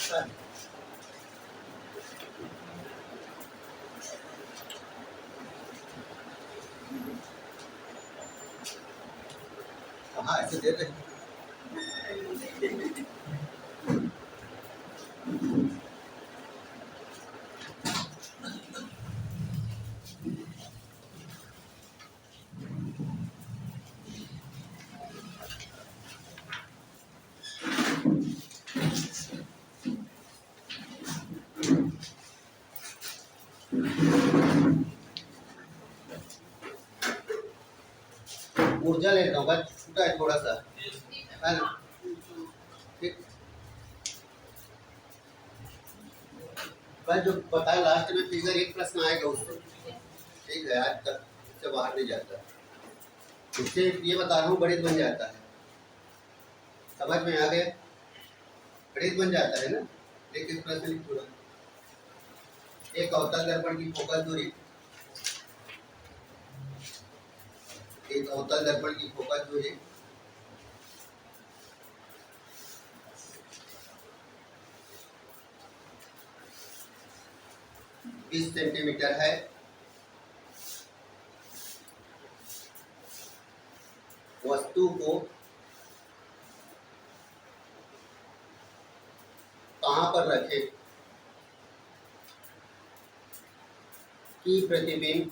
सकता है। हाँ ऐसे दे रहे ऊर्जा ले लेता हूँ, बस छूटा है थोड़ा सा, है ना? ठीक, बस जो बताया लास्ट में फिगर एक प्रश्न आएगा उससे, ठीक है? आज तक से बाहर नहीं जाता, इससे ये बता रहा हूँ गणित बन जाता है। समझ में आ गया? गणित बन जाता है ना? लेकिन प्रश्न लिख पूरा। एक अवतल दर्पण की फोकस दूरी, एक अवतल दर्पण की फोकस दूरी 20 सेंटीमीटर है। वस्तु को कहाँ पर रखें कि प्रतिबिंब,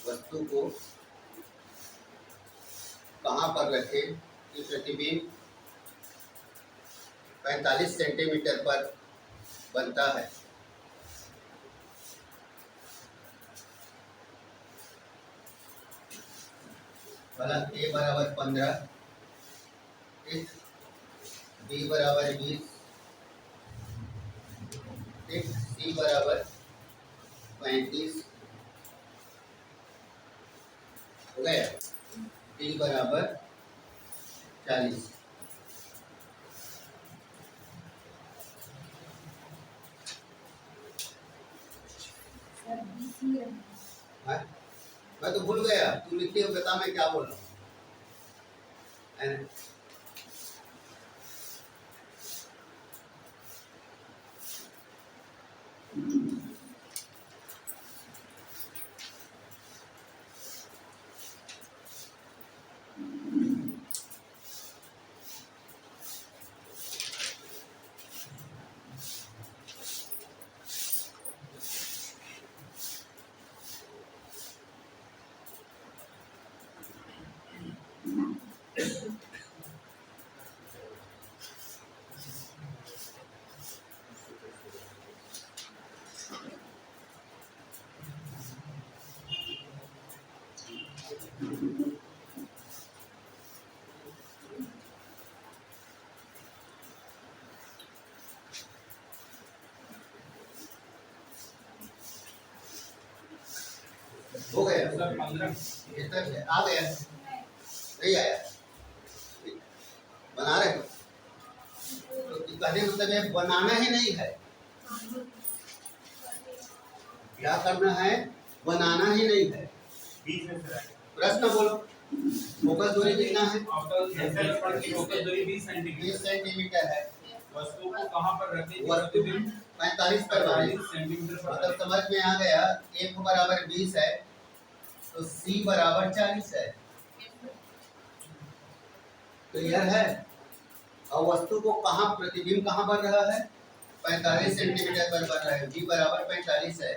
वस्तु को कहाँ पर रखें कि प्रतिबिंब 45 सेंटीमीटर पर बनता है। फलन ए बराबर 15, बी बराबर 20, सी बराबर 35 हो गया, डी बराबर 40। मैं तो भूल गया, तुम लिखते हो, बता मैं क्या बोल रहा हूँ। हो गया सर, 15 आ गया, नहीं आया? बना रहे हो तो कहने मतलब है बनाना ही नहीं है, क्या करना है? बनाना ही नहीं है। प्रश्न बोलो, फोकस दूरी कितना है? फोकस दूरी 20 सेंटीमीटर है। वस्तु को कहाँ पर रखें? वस्तु 45 पर सेंटीमीटर पर। मतलब समझ में आ गया। एक बराबर 20 है तो सी बराबर 40 है, क्लियर है? और वस्तु को कहाँ, प्रतिबिंब कहाँ बन रहा है? 45 सेंटीमीटर पर बन रहा है, बी बराबर 45 है,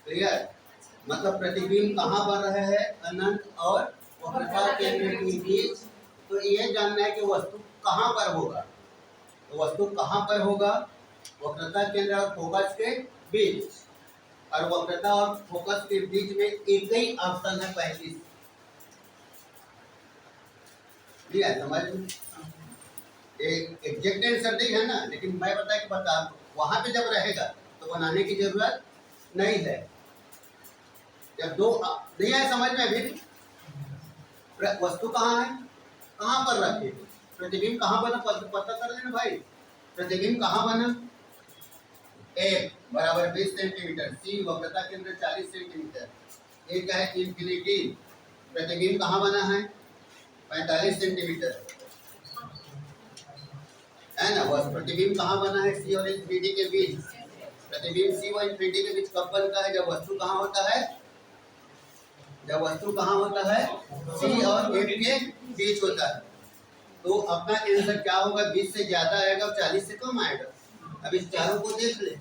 क्लियर? मतलब प्रतिबिंब कहाँ बन रहे हैं? अनंत और वक्रता केंद्र के बीच। तो ये जानना है कि वस्तु कहाँ पर होगा, तो वस्तु कहाँ पर होगा? वक्रता केंद्र और फोकस के बीच, और वक्रता और फोकस के बीच में एक ही ऑप्शन है 35। ठीक है, समझ में? एक एग्जैक्ट आंसर नहीं है ना, लेकिन मैं बता वहां पे जब रहेगा तो बनाने की जरूरत नहीं है। जब दो नहीं आए समझ में, अभी वस्तु कहाँ है, कहाँ पर रखे, प्रतिबिंब कहाँ बना, पता कर लेना भाई। प्रतिबिंब कहाँ बना? ए बराबर 20 सेंटीमीटर, सी वक्रता केंद्र 40 सेंटीमीटर, ए क्या है? इंफिनिटी। प्रतिबिंब कहाँ बना है? 45 सेंटीमीटर। है ना। वह प्रतिबिंब कहाँ बना है, सी और इंफिनिटी के बीच। प्रतिबिंब सी और इंफिनिटी के बीच कब बनता है, जब वस्तु कहाँ होता है, जब वस्तु कहाँ होता है, सी और एफ के बीच होता है। तो अपना आंसर क्या होगा, 20 से ज्यादा आएगा और 40 से कम आएगा। अब इस चारों को देख ले,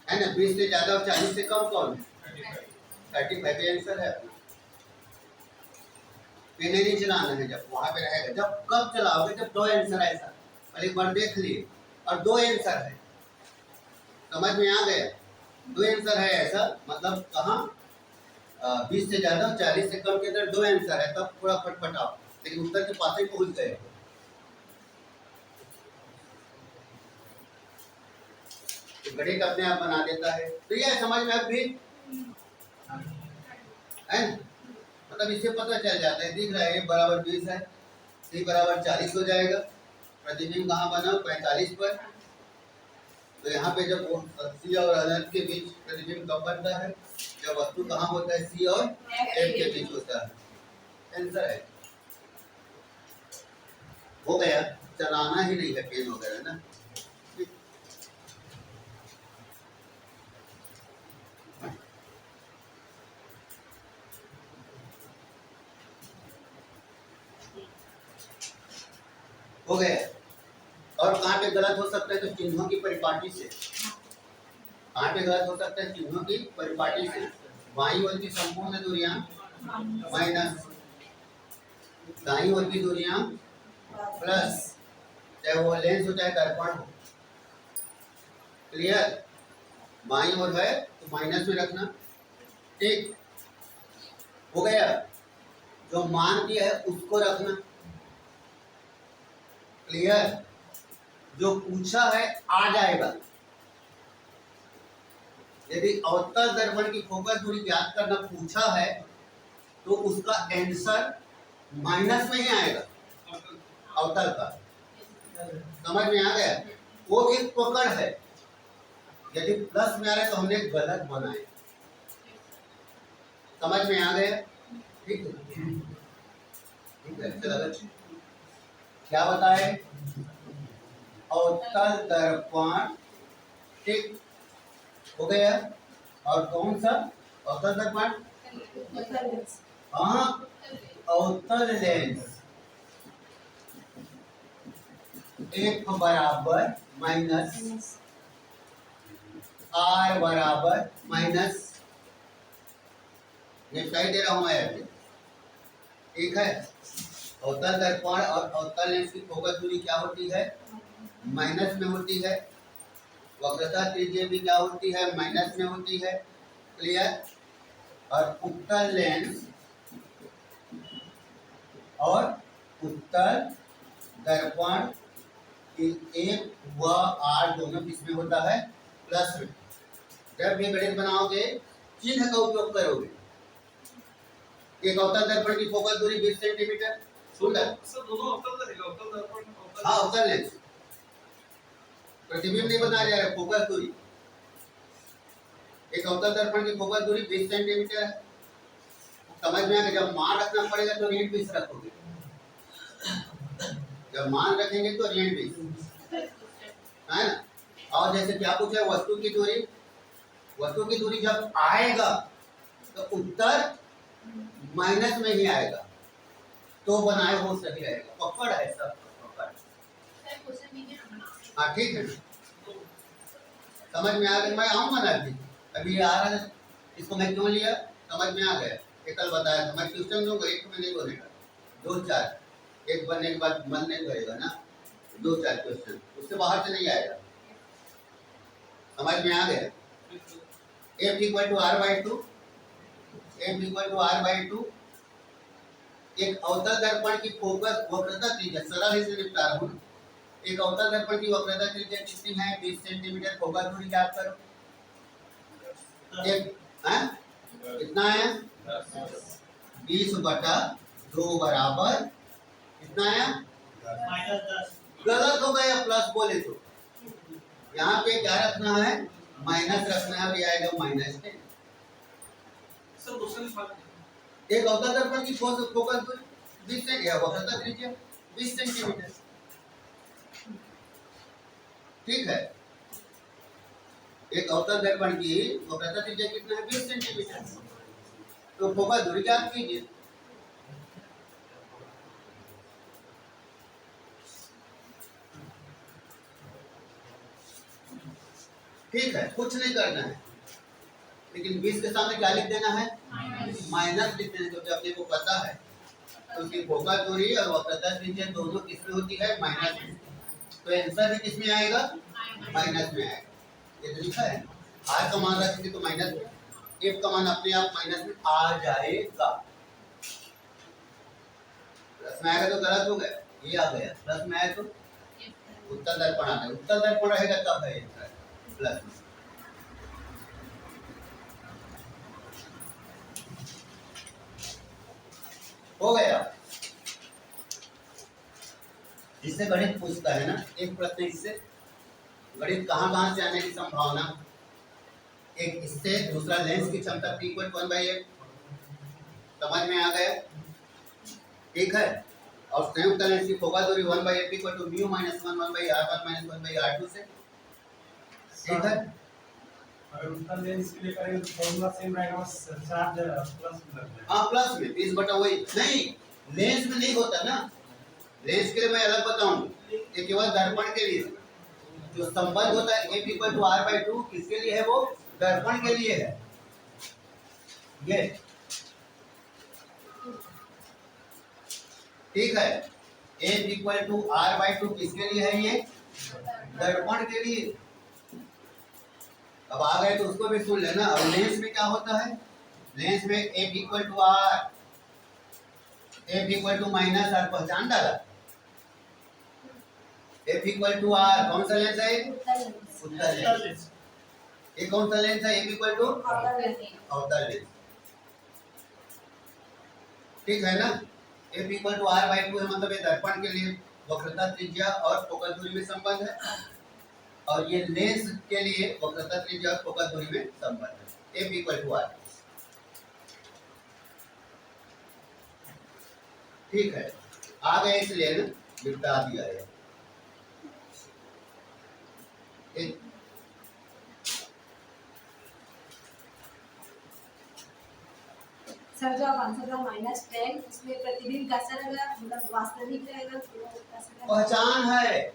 है ना। 20 से ज्यादा और 40 से कम कौन है, 35 आंसर है अपना। पेन नहीं चलाना है, जब वहां पे रहेगा। जब कब चलाओगे, जब दो आंसर है ऐसा, और एक बार देख लिए और दो आंसर है, समझ में आ गया। दो आंसर है ऐसा, मतलब कहाँ 20 से ज्यादा और 40 से कम के अंदर दो आंसर है, तब थोड़ा फटफटाओ, लेकिन उत्तर के पास ही पहुंच गए। तो गणित अपने आप बना देता है। तो यह समझ में अब भी है, मतलब इससे पता चल जाता है, दिख रहा है A बराबर 20 है, C बराबर 40 हो जाएगा। प्रतिबिंब कहाँ बना, 45 पर। तो यहाँ पे जब C और अनंत के बीच प्रतिबिंब कब बनता है, जब वस्तु कहाँ होता है, C और F के बीच होता है। आंसर है, हो गया। चलाना ही नहीं है पेन वगैरह ना। हो गया। और कहाँ पे गलत हो सकता है, तो चिन्हों की परिपाटी से। कहाँ पे गलत हो सकता है, चिन्हों की परिपाटी से। बाईं ओर की संपूर्ण दूरियां माइनस, दाईं ओर की दूरियां प्लस, चाहे वो लेंस हो चाहे दर्पण हो। क्लियर। बाईं ओर है तो माइनस में रखना, ठीक हो गया। जो मान दिया है उसको रखना, क्लियर। जो पूछा है आ जाएगा। यदि अवतल दर्पण की फोकस दूरी ज्ञात करना पूछा है, तो उसका आंसर माइनस में ही आएगा, अवतल का। समझ में आ गया। वो एक पकड़ है, यदि प्लस में आ रहा है तो हमने गलत बनाए। समझ में आ गया, ठीक है। ठीक है, चलो क्या बताए, अवतल दर्पण, ठीक हो गया। और कौन सा अवतल दर्पण, हाँ अवतल लेंस। एक बराबर माइनस, आर बराबर माइनस, ये सही दे रहा हूं मैं, ठीक है। अवतल दर्पण और अवतल लेंस की फोकस दूरी क्या होती है, माइनस में होती है। वक्रता त्रिज्या भी क्या होती है, माइनस में होती है। क्लियर। और उत्तल लेंस और उत्तल दर्पण एक व आर दोनों किसमें होता है, प्लस में। जब भी गणित बनाओगे चिन्ह का उपयोग करोगे। एक अवतल दर्पण की फोकस दूरी 20 सेंटीमीटर, सुंदर। दोनों अवतल रहेगा, अवतल दर्पण हाँ अवतल लेंस, प्रतिबिंब नहीं बनाया जा रहा है, फोकस दूरी। एक अवतल दर्पण की फोकस दूरी 20 सेंटीमीटर है। समझ में आ गया। जब मान रखना पड़ेगा तो ऋण 20 रखोगे, जब मान रखेंगे तो ऋण 20, है ना। और जैसे क्या पूछा है, वस्तु की दूरी, वस्तु की दूरी जब आएगा तो उत्तर माइनस में ही आएगा, तो बनाए हो सही रहेगा। पकड़ है सब, पकड़। हाँ ठीक है, समझ में आ गया। मैं आऊंगा ना अभी आ रहा है, इसको मैं क्यों लिया, समझ में आ गया। ये कल बताया था। मैं ट्यूशन दूंगा, एक में नहीं बोलेगा, 2-4, एक बनने के बाद मन नहीं करेगा ना, 2-4 क्वेश्चन, उससे बाहर से नहीं आएगा। समझ में आ गया। F equal to r by two, F equal to r by two. एक अवतल दर्पण की फोकस वक्रता त्रिज्या, सरल इसे निपटा रहा हूँ। एक अवतल दर्पण की वक्रता त्रिज्या कितनी है, 20 सेंटीमीटर। फोकस दूरी ज्ञात करो। एक कितना है, 20/2 बराबर कितना है, -10। गलत हो गया, प्लस बोले तो यहाँ पे क्या रखना है, माइनस रखना है, आएगा -10। एक अवतल दर्पण की फोकस दूरी 20 सेंटीमीटर, वक्रता त्रिज्या 20 सेंटीमीटर। ठीक है। एक अवतल दर्पण की वक्रता त्रिज्या कितना है? 20 सेंटीमीटर। तो फोकस दूरी ज्ञात कीजिए। ठीक है, कुछ नहीं करना है, लेकिन 20 के सामने क्या लिख देना है? माइनस लिख देना, क्योंकि अपने को पता है क्योंकि फोकस दूरी और वक्रता त्रिज्या दोनों किसमें होती है? माइनस में। तो आंसर भी किसमें आएगा? माइनस में आएगा। ये तो लिखा है, आर का मान रखेंगे तो माइनस में, एफ का मान अपने आप माइनस में आ जाएगा। प्लस में आएगा तो गलत हो गया, ये आ गया। प्लस में आए तो उत्तल दर्पण आता है। उत्तल दर्पण रहेगा तब है प्लस में। हो गया। इससे गणित पूछता है ना, एक प्रश्न इससे गणित कहाँ से आने की संभावना? एक इससे, दूसरा लेंस की क्षमता P = 1/8, समझ में आ गया? ठीक है। और संयुक्त लेंस की फोकस दूरी 1/8 P = μ - 1/r1 - 1/r2 से, ठीक है। अगर उत्तर लेंस के लिए करेंगे तो फॉर्मूला सेम रहेगा, बस चार्ज प्लस में लग जाएगा। हाँ, प्लस में 20 बटा वही नहीं, लेंस में नहीं होता ना। लेंस के लिए मैं अलग बताऊं, ये केवल दर्पण के लिए जो संबंध होता है F = r/2 किसके लिए है? वो दर्पण के लिए है। ये ठीक है, F = r/2 किसके लिए है? ये दर्पण के लिए। अब आ गए तो उसको भी सुन लेना। अब लेंस में क्या होता है? लेंस में F = r, F = -r, पहचान डाला। F = r, कौन सा लेंस है? उत्तल लेंस। ये कौन सा लेंस है? F = अवतल लेंस। ठीक है ना? F = r/2 है, मतलब ये दर्पण के लिए वक्रता त्रिज्या और फोकस दूरी में संबंध है, और ये लेंस के लिए वक्रता त्रिज्या और फोकस दूरी में संबंध है। F = r। ठीक है, आ गए, इसलिए ना बिता दिया है। सर जो आप आंसर का -10, उसमें प्रतिबिंब कैसा रहेगा? मतलब वास्तविक रहेगा तो कैसा रहेगा? पहचान है,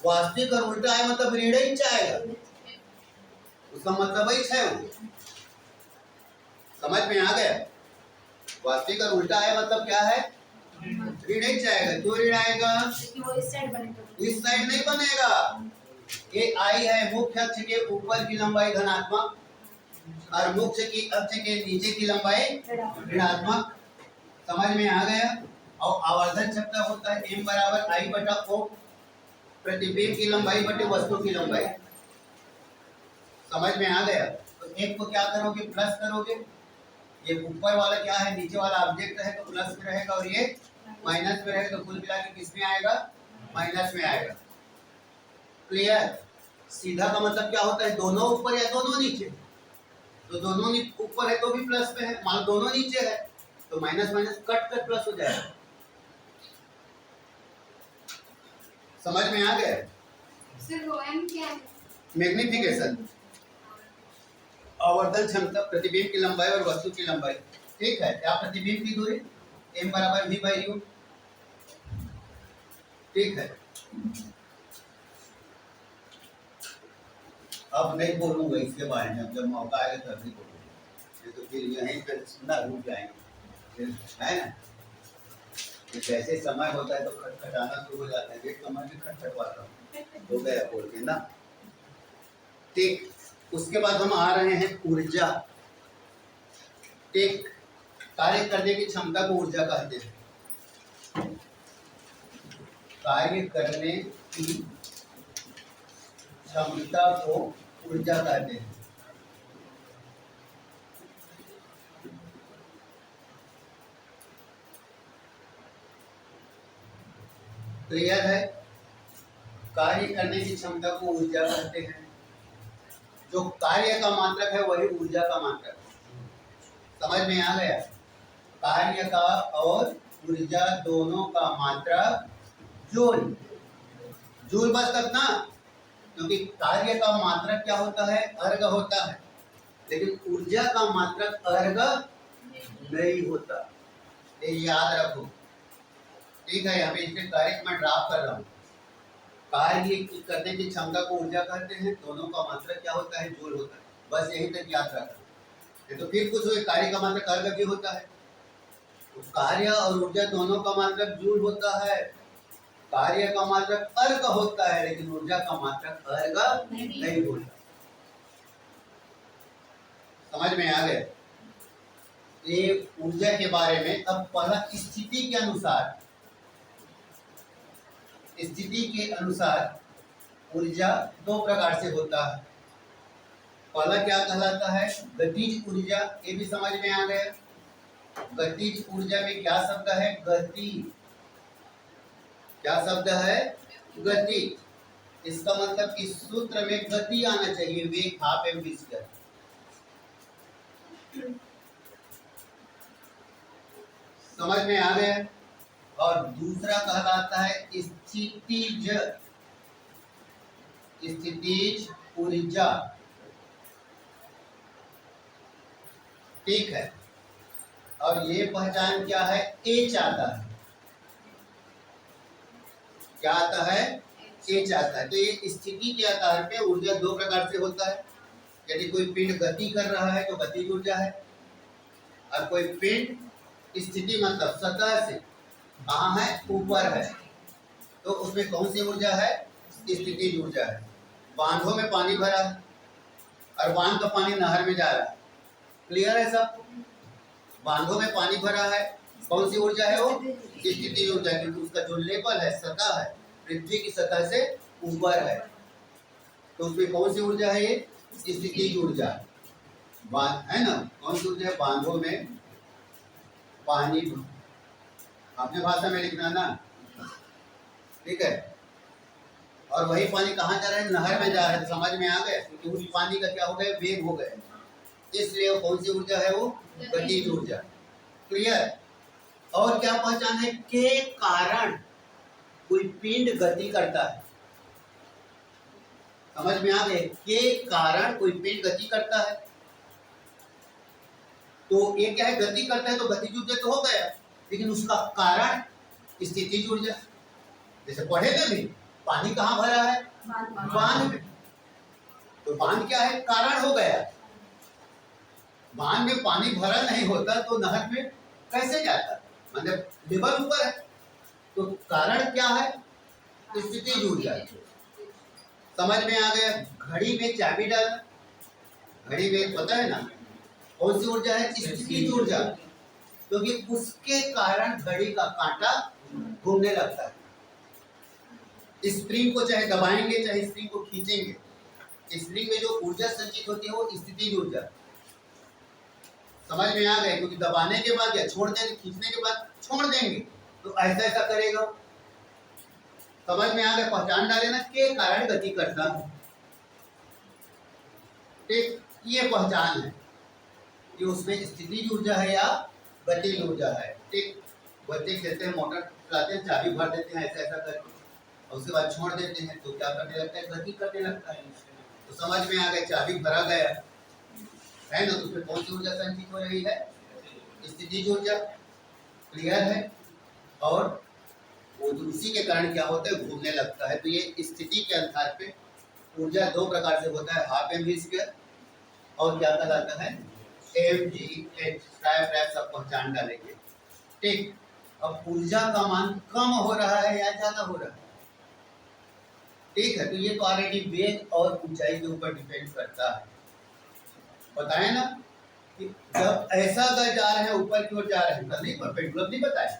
वास्तविक और उल्टा है मतलब ऋणात्मक आएगा, उसका मतलब ही है। समझ में आ गया? वास्तविक और उल्टा है मतलब क्या है? ऋणात्मक आएगा। क्यों ऋण आएगा? क्योंकि वो इस साइड बनेगा, इस साइड नहीं बनेगा। ये आई है, मुख्य अक्ष के ऊपर की लंबाई धनात्मक और मुख्य की अक्ष के नीचे की लंबाई ऋणात्मक। समझ में आ गया? और आवर्धन क्षमता होता है M = I/O, प्रतिबिंब की लंबाई बटे वस्तु की लंबाई। समझ में आ गया? तो एक को क्या करोगे? प्लस करोगे। ये ऊपर वाला क्या है? नीचे वाला ऑब्जेक्ट है तो प्लस में रहेगा, और ये माइनस में रहेगा, तो कुल मिला के किस में आएगा? माइनस में आएगा। क्लियर? सीधा का मतलब क्या होता है? दोनों ऊपर या दोनों नीचे। तो दोनों ऊपर है तो भी प्लस में है, मान दोनों नीचे है तो माइनस माइनस कट कर प्लस हो जाएगा। समझ में आ गया? सर वो M क्या है? मैग्निफिकेशन, आवर्धन क्षमता, प्रतिबिंब की लंबाई और वस्तु की लंबाई। ठीक है, क्या प्रतिबिंब की दूरी? M = v/u। ठीक है, अब नहीं बोलूंगा इसके बारे में, जब मौका आएगा तभी बोलूंगा, नहीं तो फिर यहीं पर सुनना रुक जाएंगे, है ना? जैसे समय होता है तो खटखटाना शुरू हो जाता है, एक समय में खटखटवाता हूँ, हो गया बोल के ना। ठीक, उसके बाद हम आ रहे हैं ऊर्जा। ठीक, कार्य करने की क्षमता को ऊर्जा कहते हैं। कार्य करने की क्षमता को ऊर्जा कहते हैं। क्लियर है? कार्य करने की क्षमता को ऊर्जा कहते हैं। जो कार्य का मात्रक है वही ऊर्जा का मात्रक है। समझ में आ गया? कार्य का और ऊर्जा दोनों का मात्रक जोड़ जूल बस तक ना, क्योंकि कार्य का मात्रक क्या होता है? अर्घ होता है, लेकिन ऊर्जा का मात्रक अर्घ नहीं होता, ये याद रखो। ठीक है, यहाँ पे इसके कार्य मैं ड्राफ्ट कर रहा हूँ। कार्य करने की क्षमता को ऊर्जा कहते हैं, दोनों का मात्रक क्या होता है? जूल होता है। बस यही तक याद रखना। तो फिर कुछ हुए, कार्य का मात्रक अर्घ भी होता है, तो कार्य और ऊर्जा दोनों का मात्रक जूल होता है। कार्य का मात्रक अर्घ होता है, लेकिन ऊर्जा का मात्रक अर्घ नहीं होता। समझ में आ गया? ये ऊर्जा के बारे में। अब पहला, स्थिति के अनुसार, स्थिति के अनुसार ऊर्जा दो प्रकार से होता है। पहला क्या कहलाता है? गतिज ऊर्जा। ये भी समझ में आ गया। गतिज ऊर्जा में क्या शब्द है? गति। क्या शब्द है? गति। इसका मतलब इस सूत्र में गति आना चाहिए, वेग हाफ mv स्क्वायर। समझ में आ गया? और दूसरा कहलाता है स्थितिज, स्थितिज ऊर्जा। ठीक है, और ये पहचान क्या है? एच आता है। क्या आता है? एच आता है। तो ये स्थिति के आधार पे ऊर्जा दो प्रकार से होता है। यदि कोई पिंड गति कर रहा है तो गतिज ऊर्जा है, और कोई पिंड स्थिति मतलब सतह से कहाँ है? ऊपर है, तो उसमें कौन सी ऊर्जा है? स्थितिज ऊर्जा है। बांधों में पानी भरा है और बांध का पानी नहर में जा रहा है। क्लियर है सब? बांधों में पानी भरा है, कौन सी ऊर्जा है वो? स्थितिज ऊर्जा, क्योंकि उसका जो लेवल है, सतह है, पृथ्वी की सतह से ऊपर है, तो उसमें कौन सी ऊर्जा है? ये स्थितिज ऊर्जा। बांध है ना, कौन सी ऊर्जा है? बांधों में पानी, अपने भाषा में लिखना ना, ठीक है। और वही पानी कहाँ जा रहा है? नहर में जा रहा है। तो समझ में आ गया, क्योंकि उस पानी का क्या हो गया? वेग हो गया, इसलिए वो कौन सी ऊर्जा है? वो गतिज ऊर्जा। क्लियर? और क्या पहचान है? के कारण कोई पिंड गति करता है। समझ में आ गए? के कारण कोई पिंड गति करता है, तो ये क्या है? गति करता है तो गतिज ऊर्जा तो हो गया, लेकिन उसका कारण स्थितिज ऊर्जा। जैसे पढ़ेगा भी, पानी कहाँ भरा है? बांध में। तो बांध क्या है? कारण हो गया। बांध में पानी भरा नहीं होता तो नहर में कैसे जाता? मतलब लेवल ऊपर है, तो कारण क्या है? स्थितिज ऊर्जा। समझ में आ गया? घड़ी में चाबी डालना, घड़ी में पता है ना कौन सी ऊर्जा है? स्थितिज ऊर्जा, क्योंकि उसके कारण घड़ी का कांटा घूमने लगता है। स्प्रिंग को चाहे दबाएंगे चाहे स्प्रिंग को खींचेंगे, स्प्रिंग में जो ऊर्जा संचित होती है वो स्थितिज ऊर्जा। समझ में आ गए? क्योंकि दबाने के बाद या छोड़ देंगे, खींचने के बाद छोड़ देंगे, तो ऐसा ऐसा करेगा। समझ में आ गए? पहचान डाले ना, के कारण गति करता है। ठीक, ये पहचान है कि उसमें स्थितिज ऊर्जा है या गतिज ऊर्जा है। ठीक, बच्चे खेलते हैं, मोटर चलाते हैं, चाबी भर देते हैं ऐसा ऐसा करके, और उसके बाद छोड़ देते हैं, तो क्या करने लगता है? गति करने लगता है। तो समझ में आ गया? चाबी भरा गया है ना, तो उसमें कौन सी ऊर्जा संचित हो रही है? स्थितिज ऊर्जा। क्लियर है? और वो उसी के कारण क्या होता है? घूमने लगता है। तो ये स्थिति के आधार पे ऊर्जा दो प्रकार से होता है, हाफ mv स्क्वायर और क्या कहलाता है? mgh। सब पहचान डालेंगे। ठीक, अब ऊर्जा का मान कम हो रहा है या ज्यादा हो रहा है? ठीक है, तो ये तो ऑलरेडी वेग और ऊंचाई के ऊपर डिपेंड करता है। बताया ना कि जब ऐसा अगर जा रहे हैं, ऊपर की ओर जा रहे हैं, नहीं पेंडुलम नहीं बताया,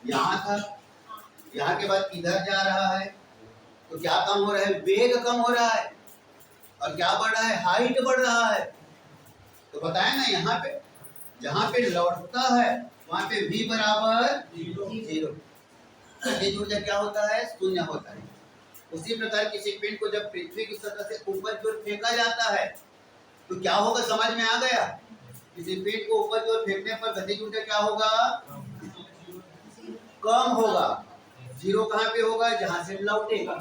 यहाँ था, यहाँ के बाद इधर जा रहा है, तो क्या कम हो रहा है? वेग कम हो रहा है, और क्या बढ़ रहा है? हाइट बढ़ रहा है। तो बताया ना, यहाँ पे जहाँ पे लौटता है वहां पे v बराबर 0। गतिज ऊर्जा क्या होता है? शून्य होता है। उसी प्रकार किसी पिंड को जब पृथ्वी की सतह से ऊपर की ओर फेंका जाता है तो क्या होगा? समझ में आ गया? किसी पिंड को ऊपर की ओर फेंकने पर गतिज ऊर्जा क्या होगा? कम होगा। जीरो कहाँ पे होगा? जहां से लौटेगा,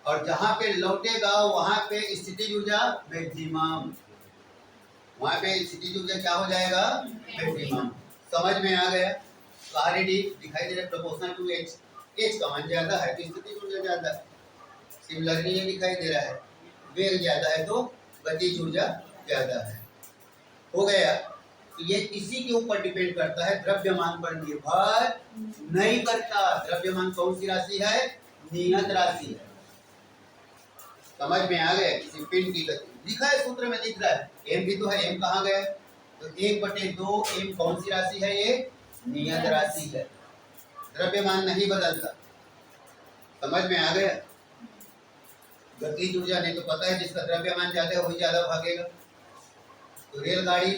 और जहां पे लौटेगा वहां पे स्थितिज ऊर्जा मैक्सिमम, वहां पे स्थितिज ऊर्जा क्या हो जाएगा? मैक्सिमम। समझ में आ गया? तो आरईडी दिखाई दे रहा है प्रोपोर्शनल टू एच, एच का मान ज्यादा है तो स्थितिज ऊर्जा ज्यादा है। सिमिलरली ये दिखाई दे रहा है वेग ज्यादा है तो गतिज ऊर्जा ज्यादा है। हो गया? तो ये इसी के ऊपर डिपेंड करता है, द्रव्यमान पर निर्भर नहीं करता। द्रव्यमान कौन सी राशि है? नियत राशि है। समझ में आ गया? किसी पिंड की गति लिखा है, सूत्र में दिख रहा है, एम भी तो है, एम कहाँ गया? तो 1/2 एम कौन सी राशि है? ये नियत राशि है, द्रव्यमान नहीं बदलता। समझ में आ गया? गतिज ऊर्जा नहीं तो पता है जिसका द्रव्यमान ज्यादा है वही ज्यादा भागेगा। तो रेलगाड़ी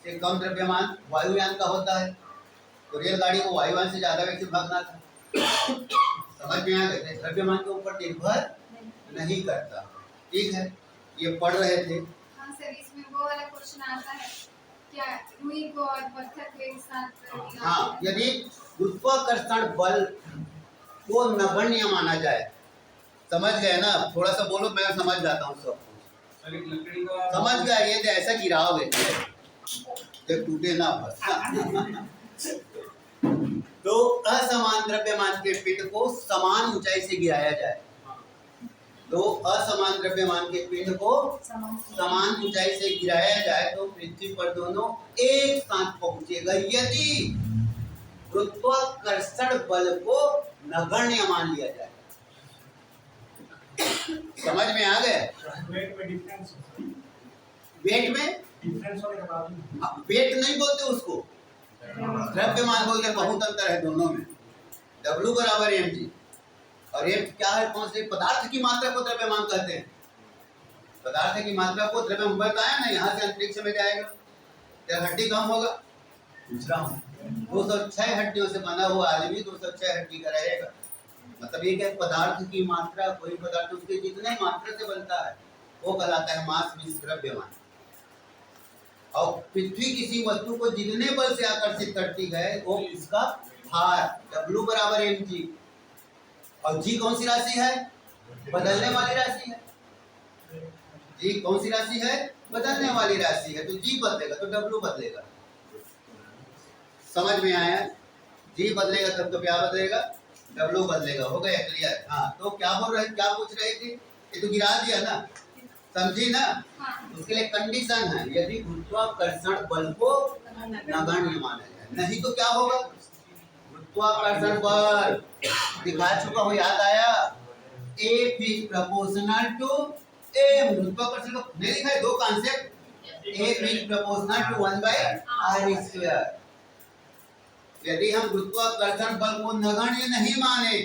से कम द्रव्यमान वायुयान का होता है, तो रेलगाड़ी को वायुयान से ज्यादा वेग से भागना था। समझ में आ गया? द्रव्यमान के ऊपर निर्भर नहीं करता। ठीक है, ये पढ़ रहे थे। हाँ सर, इसमें वो वाला क्वेश्चन आता है क्या, रुई को और पत्थर को एक साथ हाँ, यदि गुरुत्वाकर्षण बल को नगण्य माना जाए, समझ गए ना? थोड़ा सा बोलो, मैं समझ जाता हूँ सब। सर एक लकड़ी को समझ गया? ये तो ऐसा गिराओगे जब टूटे ना बस। तो असमान द्रव्यमान के पिंड को समान ऊंचाई से गिराया जाए, तो असमान द्रव्यमान के पिंड को समान ऊंचाई से गिराया जाए तो पृथ्वी पर दोनों एक साथ पहुंचेगा यदि गुरुत्वाकर्षण बल को नगण्य मान लिया जाए। समझ में आ गए? वेट में डिफरेंस होता है। वेट में डिफरेंस होने के बाद वेट नहीं बोलते उसको, द्रव्यमान बोलते हैं। बहुत अंतर है दोनों में। W बराबर mg, और m क्या है? कौन से पदार्थ की मात्रा को द्रव्यमान कहते हैं? पदार्थ की मात्रा को द्रव्यमान बताया ना, यहाँ से अंतरिक्ष में जाएगा क्या हड्डी कम होगा? पूछ रहा हूँ। 206 हड्डियों से बना हुआ आदमी 206 हड्डी का रहेगा। मतलब ये क्या? पदार्थ की मात्रा, कोई पदार्थ उसके जितने मात्रा से बनता है वो कहलाता है मास मीन्स द्रव्यमान। और पृथ्वी किसी वस्तु को जितने बल से आकर्षित करती है वो उसका भार, W बराबर mg। और g कौन सी राशि है? बदलने वाली राशि है। g कौन सी राशि है? बदलने वाली राशि है। तो g बदलेगा तो W बदलेगा। समझ में आया? g बदलेगा तब तो क्या बदलेगा? W बदलेगा। हो गया क्लियर? हाँ, तो क्या बोल रहे, क्या पूछ रहे थे? ये तो गिरा दिया ना, समझी ना? उसके लिए कंडीशन है, यदि गुरुत्वाकर्षण बल को नगण्य माना जाए, नहीं तो क्या होगा? गुरुत्वाकर्षण बल दिखा चुका हूँ, याद आया? F is proportional to m। गुरुत्वाकर्षण को नहीं लिखा है? दो concept, F is proportional to 1/r²। यदि हम गुरुत्वाकर्षण बल को नगण्य नहीं माने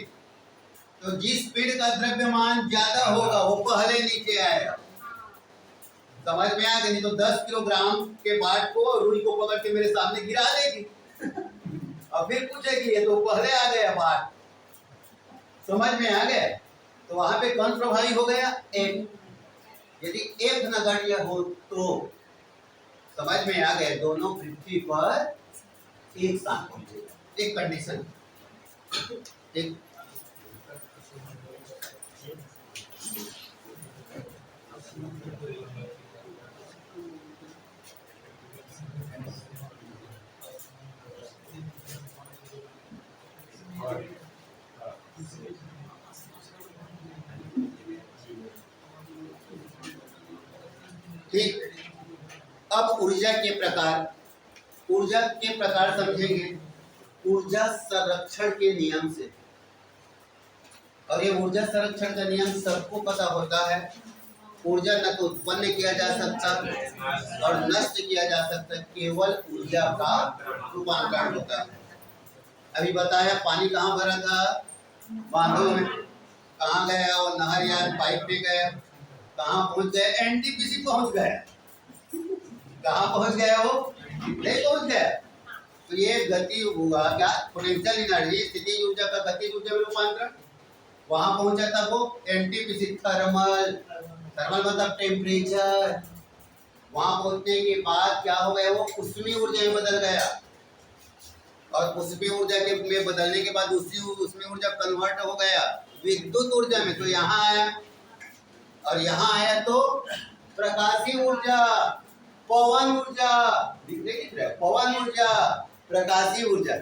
तो जिस पिंड का द्रव्यमान ज्यादा होगा वो पहले नीचे आएगा। समझ में आ गया? नहीं तो 10 किलोग्राम के बाट को रुई को पकड़ के मेरे सामने गिरा देगी और फिर पूछेगी ये तो पहले आ गया बाट। समझ में आ गया? तो वहां पे कौन प्रभावी हो गया? F। यदि F नगण्य हो तो समझ में आ गया, दोनों पृथ्वी पर एक साथ पहुंचेगा। एक कंडीशन, एक ठीक। अब ऊर्जा के प्रकार, ऊर्जा के प्रकार समझेंगे ऊर्जा संरक्षण के नियम से। और ये ऊर्जा संरक्षण का नियम सबको पता होता है। ऊर्जा न तो उत्पन्न किया जा सकता और नष्ट किया जा सकता, केवल ऊर्जा का रूपांतरण होता है। अभी बताया पानी कहाँ भरा था? बांधों में। कहाँ गया वो? नहर या पाइप में गया। कहाँ पहुंच गया? एनटीपीसी पहुंच गया। कहाँ पहुंच गया वो? नहीं पहुंच गया। तो ये गति हुआ क्या? पोटेंशियल एनर्जी, स्थितिज ऊर्जा का गतिज ऊर्जा में रूपांतरण। वहां पहुंचा था वो एनटीपीसी, थर्मल। थर्मल मतलब टेम्परेचर। वहां पहुंचने के बाद क्या हो गया? वो ऊष्मीय ऊर्जा में बदल गया। और उसमें ऊर्जा के में बदलने के बाद उसमें ऊर्जा कन्वर्ट हो गया विद्युत ऊर्जा में, तो यहाँ आया और यहाँ आया तो प्रकाशीय ऊर्जा, पवन ऊर्जा, दिख रहा है, पवन ऊर्जा, प्रकाशीय ऊर्जा।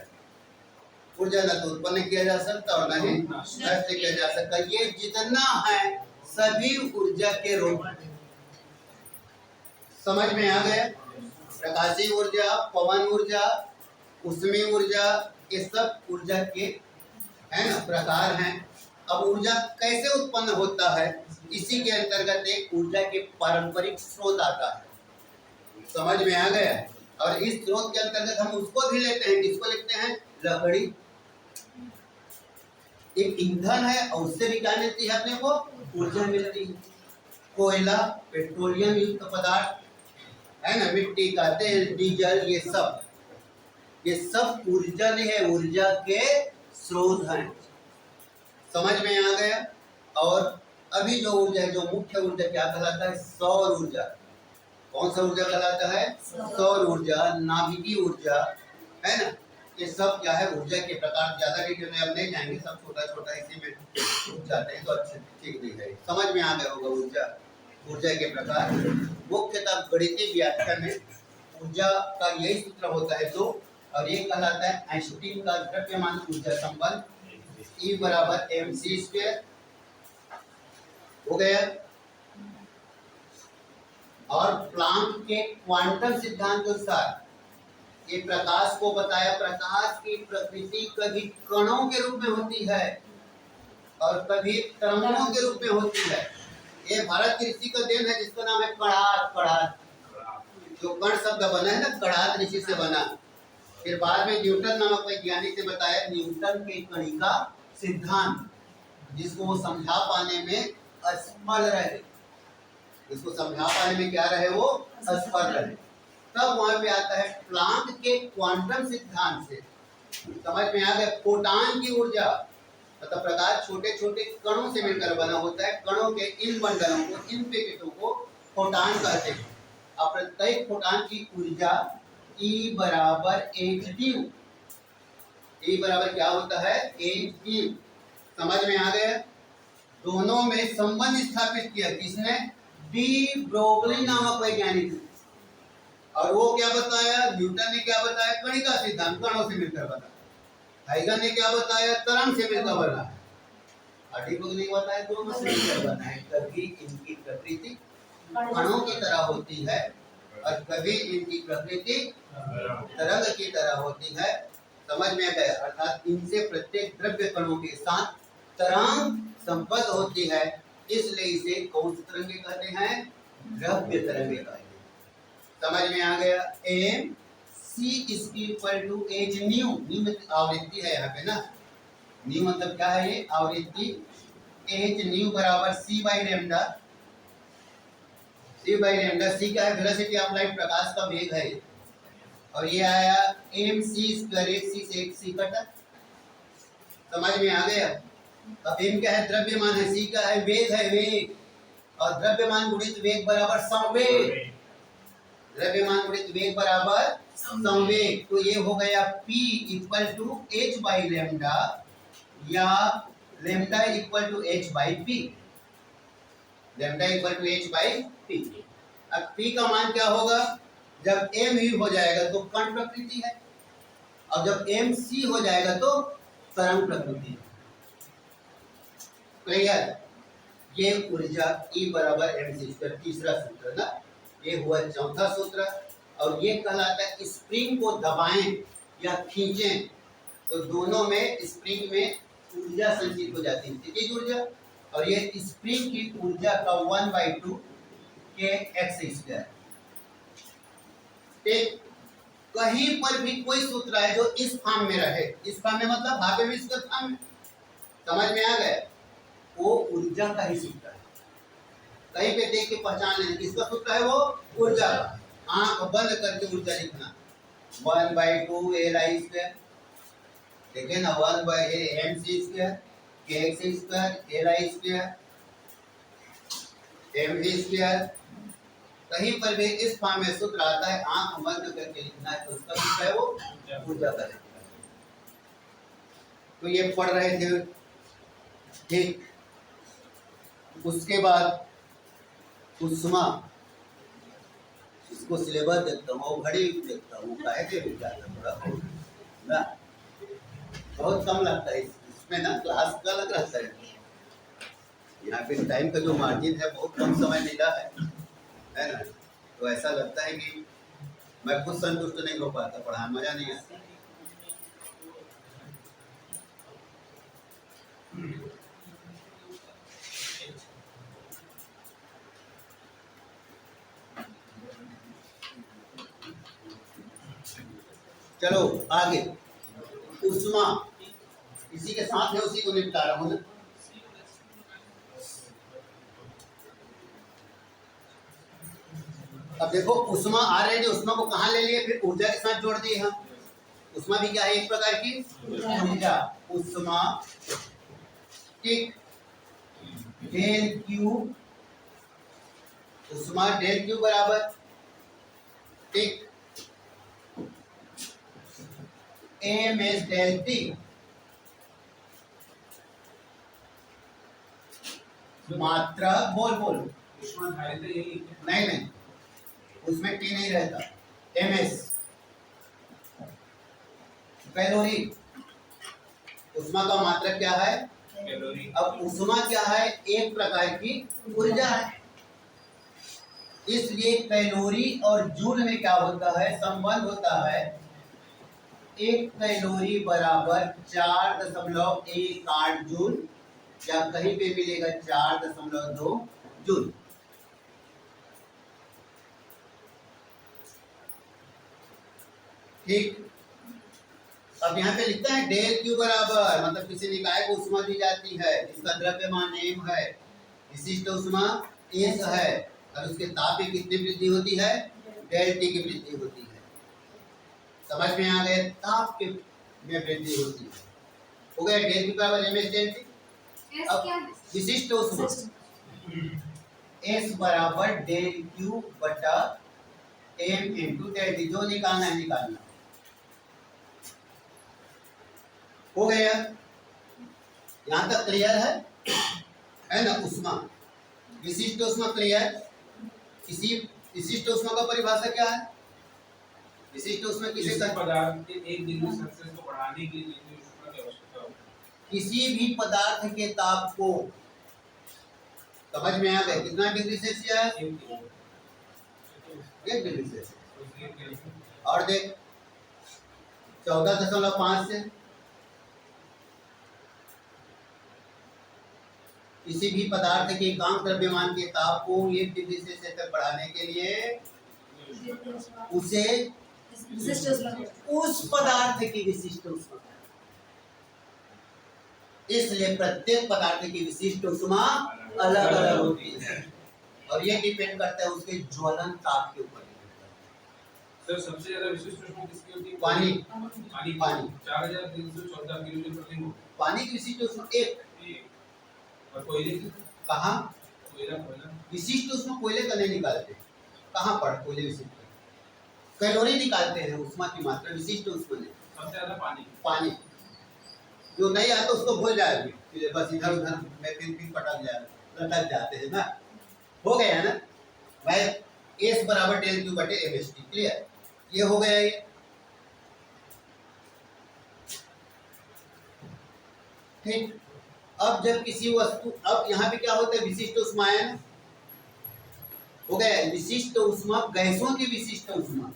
ऊर्जा न तो उत्पन्न किया जा सकता और न ही नष्ट किया जा सकता। ये जितना है सभी ऊर्जा के रूप। समझ में आ गया? प्रकाशीय ऊर्जा, पवन ऊर्जा, ऊष्मीय ऊर्जा, ये सब ऊर्जा के है ना प्रकार हैं। अब ऊर्जा कैसे उत्पन्न होता है, इसी के अंतर्गत एक ऊर्जा के पारंपरिक स्रोत आता है। समझ में आ गया? और इस स्रोत के अंतर्गत हम उसको भी लेते हैं, किसको लिखते हैं? लकड़ी एक ईंधन है और उससे भी क्या मिलती है अपने को? ऊर्जा मिलती है। कोयला, पेट्रोलियम युक्त पदार्थ है ना, मिट्टी का तेल, डीजल, ये सब ऊर्जा नहीं है, ऊर्जा के स्रोत हैं। समझ में आ गया? और अभी जो ऊर्जा है, जो मुख्य ऊर्जा क्या कहलाता है? सौर ऊर्जा। कौन सा ऊर्जा कहलाता है? सौर ऊर्जा, नाभिकीय ऊर्जा, है ना। ये सब क्या है? ऊर्जा के प्रकार। ज्यादा डिटेल में अब नहीं जाएंगे, सब छोटा छोटा इसी में रुक जाते हैं तो अच्छे ठीक भी है। समझ में आ गया होगा ऊर्जा के प्रकार। मुख्यतः गणितीय व्याख्या में ऊर्जा का यही सूत्र होता है दो, और ये कहलाता है आइंस्टीन का द्रव्यमान ऊर्जा संबंध, E बराबर mc² हो गया। और प्लांक के क्वांटम सिद्धांत के अनुसार ये प्रकाश को बताया, प्रकाश की प्रकृति कभी कणों के रूप में होती है और कभी तरंगों के रूप में होती है। ये भारत की ऋषि का देन है जिसका नाम है कणाद। जो कण शब्द बना है ना, कणाद ऋषि से बना। फिर बाद में न्यूटन नामक वैज्ञानिक ने बताया न्यूटन के कणिका सिद्धांत, जिसको वो समझा पाने में असफल रहे। इसको समझा पाने में क्या रहे? वो असफल रहे। तब वहां पे आता है प्लांक के क्वांटम सिद्धांत से। समझ में आ गया? फोटॉन की ऊर्जा, मतलब प्रकाश छोटे छोटे कणों से मिलकर बना होता है। कणों के इन बंडलों को, इन पैकेटों को फोटॉन कहते हैं। अब प्रत्येक फोटॉन की ऊर्जा E बराबर hν। E बराबर क्या होता है? hν। समझ में आ गया? दोनों में संबंध स्थापित किया किसने? डी ब्रोगली नामक वैज्ञानिक। और वो क्या बताया? न्यूटन ने क्या बताया? कणिका सिद्धांत, कणों से मिलकर बना। हाइगन ने क्या बताया? तरंग से मिलकर बना। डी ब्रोगली ने बताया दोनों से मिलकर बना है। कभी इनकी प्रकृति कणों की तरह होती है और कभी इनकी प्रकृति तरंग की तरह होती है। समझ में गया? अर्थात इनसे प्रत्येक द्रव्य कणों के साथ तरंग संबद्ध होती है, इसलिए इसे कौन सी तरंगे कहते हैं? द्रव्य तरंगे कहते हैं। समझ में आ गया? एम सी एच न्यू, आवृत्ति है यहाँ पे ना। न्यू मतलब क्या है? ये आवृत्ति। एच न्यू बराबर C by lambda. C by lambda, C क्या है? वेलोसिटी ऑफ लाइट, प्रकाश का वेग है। और ये आया एम सी स्क्वायर, एक सी से एक सी कटा। समझ में आ गया? अब एम क्या है? द्रव्यमान है। सी क्या है? वेग है, वेग। और द्रव्यमान गुणित वेग बराबर संवेग। द्रव्यमान गुणित वेग बराबर संवेग। तो ये हो गया P equal to h by lambda, या lambda equal to h by P. Lambda equal to h by P. अब P का मान क्या होगा? जब m ही हो जाएगा तो कण प्रकृति है, और जब m c हो जाएगा तो तरंग प्रकृति है। क्लियर? ये ऊर्जा E बराबर mc², तीसरा सूत्र ना। ये हुआ चौथा सूत्र। और ये कहलाता है स्प्रिंग को दबाएं या खींचें तो दोनों में, स्प्रिंग में ऊर्जा संचित हो जाती है, स्थितिज ऊर्जा। और ये स्प्रिंग की ऊर्जा का 1/2 kx²। कहीं पर भी कोई सूत्र है जो इस फॉर्म में रहे, इस फॉर्म में मतलब भागे भी इसके फॉर्म में, समझ में आ गया? वो ऊर्जा का ही सूत्र है। कहीं पे देख के पहचान लेना किसका सूत्र है? वो ऊर्जा का। आंख बंद करके ऊर्जा लिखना, 1/2 Li², देखिए ना, 1/mc² kx² Li² mv²। कहीं पर भी इस फॉर्म में सूत्र आता है, आंख बंद करके लिखना है, तो उसका सूत्र है वो ऊर्जा का सूत्र है। तो ये पढ़ रहे थे, ठीक। उसके बाद उष्मा, इसको सिलेबस देखता हूँ और घड़ी देखता हूँ, काहे के भी जाता थोड़ा बहुत ना, बहुत कम लगता है इसमें ना, क्लास का लग रहता है। यहाँ पे टाइम का जो मार्जिन है बहुत कम समय मिला है ना, तो ऐसा लगता है कि मैं खुद संतुष्ट नहीं हो पाता, पढ़ा मजा नहीं आता। चलो आगे, उष्मा इसी के साथ है, उसी को निपटा रहा हूँ ना। अब देखो उष्मा आ रहे हैं, उष्मा को कहाँ ले लिए, फिर ऊर्जा के साथ जोड़ दिए हम। उष्मा भी क्या है, एक प्रकार की ऊर्जा। उष्मा ठीक, डेल क्यू, उष्मा डेल क्यू बराबर ठीक एम एस डेल टी। मात्रा बोल बोल, नहीं नहीं, उसमें टी नहीं रहता, एम एस कैलोरी। उष्मा का मात्रक क्या है, कैलोरी। अब उष्मा क्या है, एक प्रकार की ऊर्जा है, इसलिए कैलोरी और जूल में क्या होता है, संबंध होता है। एक कैलोरी बराबर 4.18 जूल, या कहीं पे मिलेगा 4.2 जूल। ठीक, अब यहाँ पे लिखता है डेल क्यू बराबर, मतलब किसी निकाय को उष्मा दी जाती है, इसका द्रव्यमान एम है, विशिष्ट उष्मा एस है, और उसके ताप में कितनी वृद्धि होती है, डेल टी की वृद्धि होती है। समझ में आ गए, ताप के में वृद्धि होती है, हो गया डेल क्यू बराबर एम एस डेल टी। अब विशिष्ट उष्मा एस बराबर डेल क्यू बटा एम इंटू डेल टी, जो निकालना है निकालना। हो गया, यहाँ तक क्लियर है ना। उष्मा, विशिष्ट उष्मा क्लियर। किसी विशिष्ट उष्मा का परिभाषा क्या है, विशिष्ट उष्मा किसी पदार्थ के 1 डिग्री सेल्सियस को बढ़ाने के लिए जितनी उष्मा की आवश्यकता होती है, किसी भी पदार्थ के ताप को, समझ में आ गए, कितना डिग्री सेल्सियस, 1 डिग्री सेल्सियस। और देख 14.5 से किसी भी पदार्थ के एकांक द्रव्यमान के ताप को 1 डिग्री सेल्सियस तक बढ़ाने के लिए उसे विशिष्ट उष्मा, उस पदार्थ की विशिष्ट उष्मा, इसलिए प्रत्येक पदार्थ की विशिष्ट उष्मा अलग अलग होती है, और ये डिपेंड करता है उसके ज्वलन ताप के ऊपर। सर सबसे ज्यादा विशिष्ट उष्मा किसकी होती है, पानी, पानी पानी 4314 किलोजूल प्रति मोल। पानी की विशिष्ट उष्मा एक, और कोयले की, कहाँ कोयला विशिष्ट उष्मा, कोयले का नहीं निकालते, कहाँ पर कोयले विशिष्ट, कैलोरी निकालते हैं उष्मा की मात्रा, विशिष्ट उष्मा नहीं। सबसे ज्यादा पानी, पानी जो नहीं आता उसको भूल जाएगी, बस इधर उधर में पिन पटक जाए, लटक जाते हैं ना। हो गया है ना भाई, एस बराबर डेल क्यू बटे एम एस टी, क्लियर, ये हो गया। ये ठीक, अब जब किसी वस्तु, अब यहाँ पे क्या होता है, विशिष्ट उष्मायन हो गया। विशिष्ट उष्मा, गैसों की विशिष्ट उष्मा,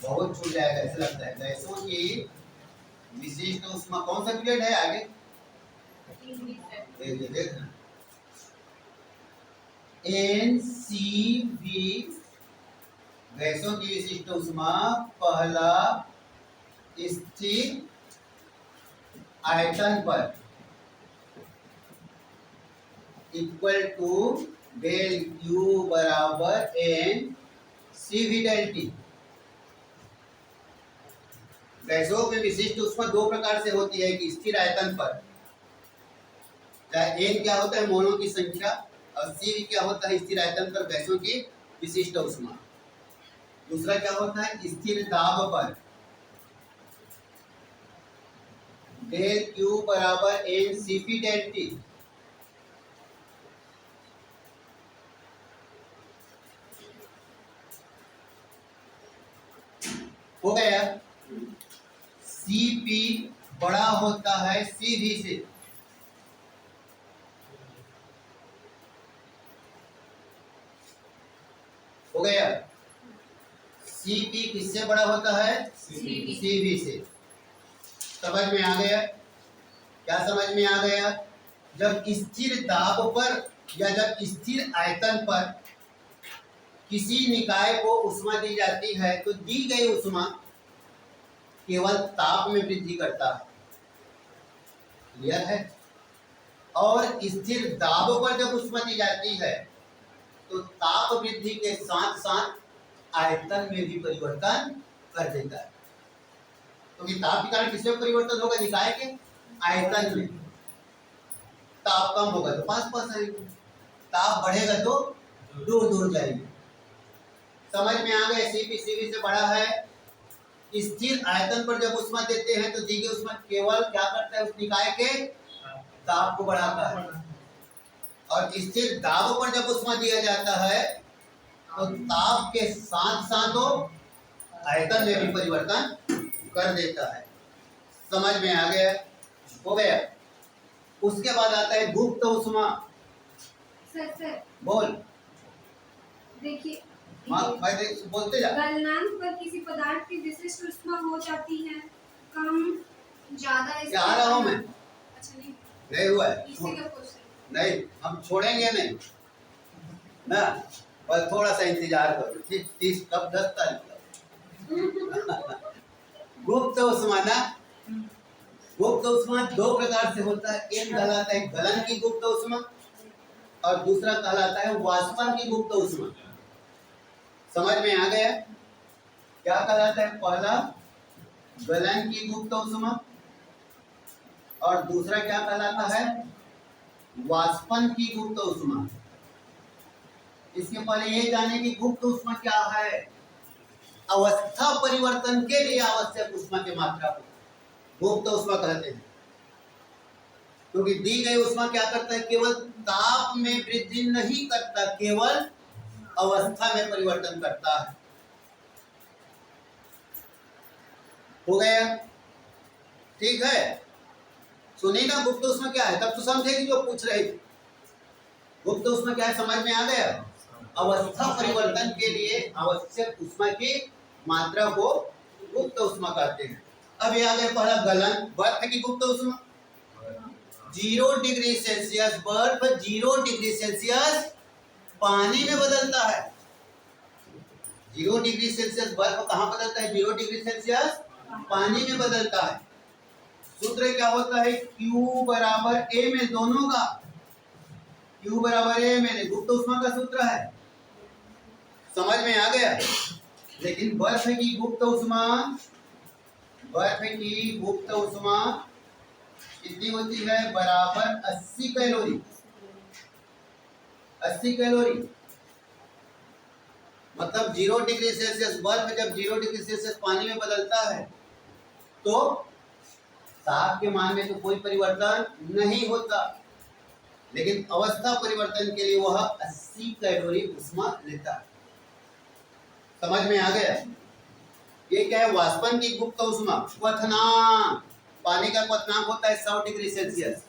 बहुत छूट जाएगा ऐसा लगता है, गैसों की विशिष्ट उष्मा कौन सा पीरियड है आगे, देख एनसीवी, गैसों की विशिष्ट उष्मा पहला स्थिर आयतन पर इक्वल टू डेल क्यू बराबर N c v del t. गैसों में विशिष्ट उष्मा दो प्रकार से होती है, कि स्थिर आयतन पर, एन क्या होता है मोलों की संख्या, और सी क्या होता है स्थिर आयतन पर गैसों की विशिष्ट उष्मा। दूसरा क्या होता है, स्थिर दाब पर डेल क्यू बराबर N C P del T. हो गया। सी पी बड़ा होता है सी वी से। हो गया। सी पी किससे बड़ा होता है? CV सी वी से। समझ में आ गया? क्या समझ में आ गया? जब स्थिर दाब पर या जब स्थिर आयतन पर किसी निकाय को ऊष्मा दी जाती है तो दी गई ऊष्मा केवल ताप में वृद्धि करता है। क्लियर है? और स्थिर दाब पर जब ऊष्मा दी जाती है तो ताप वृद्धि के साथ साथ आयतन में भी परिवर्तन कर देता है। क्योंकि ताप के कारण किसमें परिवर्तन होगा? निकाय के आयतन में। ताप कम होगा तो पास पास आएंगे, ताप बढ़ेगा तो दूर दूर जाएंगे। समझ में आ गया? सीपी सीवी से बड़ा है। स्थिर आयतन पर जब ऊष्मा देते हैं तो दी गई ऊष्मा केवल क्या करता है? उस निकाय के ताप को बढ़ाता है। और स्थिर दाब पर जब ऊष्मा दिया जाता है तो ताप के साथ साथ वो आयतन में भी परिवर्तन कर देता है। समझ में आ गया? हो गया। उसके बाद आता है गुप्त ऊष्मा। सर बोल। देखिए, भाई बोलते जा। गलनांक पर किसी पदार्थ की विशिष्ट ऊष्मा हो जाती है कम ज्यादा। क्या आ रहा हूँ मैं? अच्छा नहीं हुआ है। इसी का क्वेश्चन नहीं, हम छोड़ेंगे नहीं ना, बस थोड़ा सा इंतजार करो। 30 कब 10 तारीख गुप्त ऊष्मा ना, गुप्त ऊष्मा दो प्रकार से होता है। एक कहलाता है गलन की गुप्त ऊष्मा और दूसरा कहलाता है वाष्पन की गुप्त ऊष्मा। समझ में आ गया? क्या कहलाता है? पहला गलन की गुप्त ऊष्मा और दूसरा क्या कहलाता है? वाष्पन की गुप्त ऊष्मा। इसके पहले ये जाने की गुप्त ऊष्मा क्या है। अवस्था परिवर्तन के लिए आवश्यक ऊष्मा की मात्रा को गुप्त ऊष्मा कहते हैं। क्योंकि दी गई ऊष्मा क्या करता है? केवल ताप में वृद्धि नहीं करता, केवल अवस्था में परिवर्तन करता है। हो गया? ठीक है। सुनिए ना, गुप्त ऊष्मा क्या है, तब तो समझेगी जो पूछ रहे थे। गुप्त ऊष्मा क्या है, समझ में आ गया? अवस्था परिवर्तन के लिए आवश्यक ऊष्मा की मात्रा को गुप्त ऊष्मा कहते हैं। अब ये आ गया पहला गलन, बर्फ की गुप्त ऊष्मा। 0 डिग्री सेल्सियस बर्फ 0 डिग्री सेल्सियस पानी में बदलता है। 0 डिग्री सेल्सियस बर्फ कहाँ बदलता है? 0 डिग्री सेल्सियस पानी में बदलता है। सूत्र क्या होता है? Q बराबर m दोनों का। Q बराबर m गुप्त ऊष्मा का सूत्र है। समझ में आ गया? लेकिन बर्फ की गुप्त ऊष्मा, बर्फ की गुप्त ऊष्मा कितनी होती है? बराबर 80 कैलोरी। 80 कैलोरी मतलब 0 डिग्री सेल्सियस बर्फ जब 0 डिग्री सेल्सियस पानी में बदलता है तो ताप के मान में तो कोई परिवर्तन नहीं होता, लेकिन अवस्था परिवर्तन के लिए वह 80 कैलोरी ऊष्मा लेता है। समझ में आ गया? ये क्या है? वाष्पन की गुप्त ऊष्मा। क्वथनांक, पानी का क्वथनांक होता है 100 डिग्री सेल्सियस।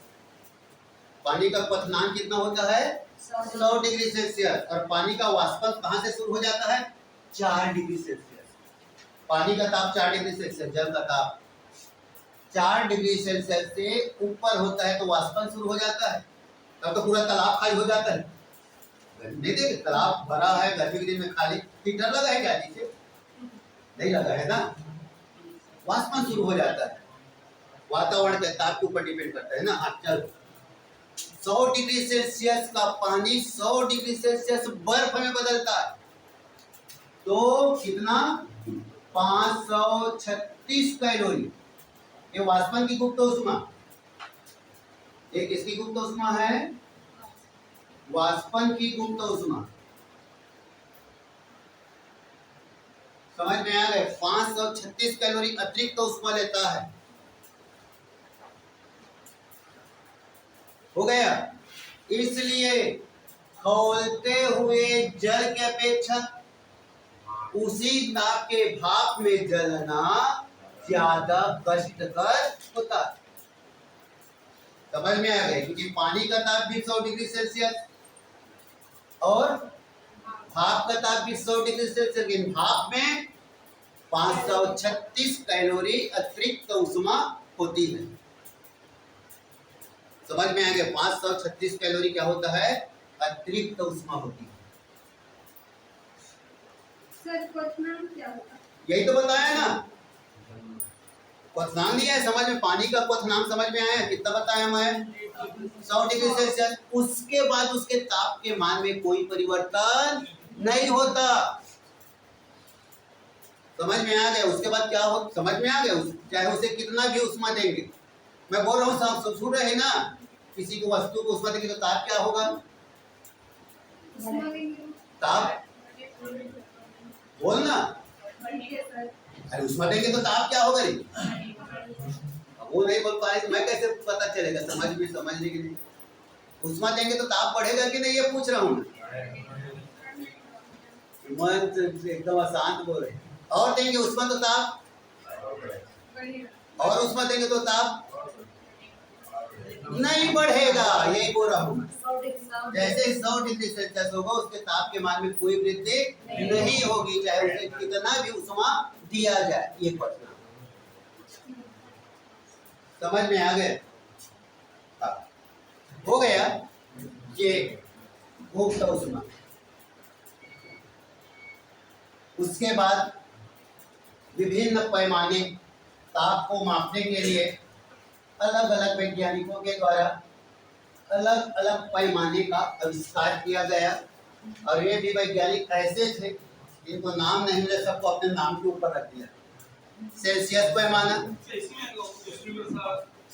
पानी का क्वथनांक कितना होता है? 100 डिग्री सेल्सियस। और पानी का वाष्पन कहाँ से शुरू हो जाता है? 4 डिग्री सेल्सियस। पानी का ताप 4 डिग्री सेल्सियस, जल का ताप 4 डिग्री सेल्सियस से ऊपर होता है तो वाष्पन शुरू हो जाता है। तब तो पूरा तालाब खाली हो जाता है। नहीं देखे तालाब भरा है, गर्मी के दिन में खाली, हीटर लगा है क्या? नीचे नहीं लगा है ना। वाष्पन शुरू हो जाता है, वातावरण के ताप के ऊपर डिपेंड करता है ना। हाँ चल, 100 डिग्री सेल्सियस का पानी 100 डिग्री सेल्सियस बर्फ में बदलता है तो कितना? 536 कैलोरी। ये वाष्पन की गुप्त ऊष्मा। एक किसकी गुप्त ऊष्मा है? वाष्पन की गुप्त ऊष्मा। समझ में आ गए? 536 कैलोरी अतिरिक्त ऊष्मा लेता है। हो गया। इसलिए खौलते हुए जल के अपेक्षा उसी ताप के भाप में जलना ज्यादा कष्टकर होता है। समझ में आ गए? क्योंकि पानी का ताप भी 100 डिग्री सेल्सियस और भाप का ताप भी 100 डिग्री सेल्सियस, लेकिन भाप में 536 कैलोरी अतिरिक्त उष्मा होती है। समझ में आ गया? 536 कैलोरी क्या होता है? अतिरिक्त उष्मा होती है। सर क्वथनांक क्या होगा? यही तो बताया ना, क्वथनांक नहीं है समझ में? पानी का क्वथनांक समझ में आया? कितना बताया मैं? 100 डिग्री सेल्सियस। उसके बाद उसके ताप के मान में कोई परिवर्तन नहीं होता। समझ में आ गया? उसके बाद क्या हो, समझ में आ गया? चाहे उसे कितना भी उष्मा देंगे, मैं बोल रहा हूँ सब सुन रहे हैं ना, किसी को वस्तु को उष्मा देंगे तो ताप क्या होगा? उष्मा देंगे। ताप बोलना, अरे उष्मा देंगे तो ताप क्या होगा? नहीं वो नहीं बोल पा रहे तो मैं कैसे पता चलेगा? समझने के लिए उष्मा देंगे तो ताप बढ़ेगा कि नहीं, ये पूछ रहा हूँ। मन एकदम अशांत बोल रहे। और देंगे उष्मा तो ताप, और उष्मा देंगे तो ताप नहीं बढ़ेगा। यही बोल रहा हूँ। जैसे 100 डिग्री सेल्सियस होगा उसके ताप के मान में कोई वृद्धि नहीं होगी, चाहे उसे कितना भी उष्मा दिया जाए। ये प्रश्न समझ में आ गए? हो गया ये मुक्त उष्मा। उसके बाद विभिन्न पैमाने ताप को मापने के लिए अलग अलग वैज्ञानिकों के द्वारा अलग अलग पैमाने का आविष्कार किया गया। और ये भी वैज्ञानिक ऐसे थे जिनको नाम नहीं मिले, सबको अपने नाम के ऊपर रख दिया। सेल्सियस पैमाना,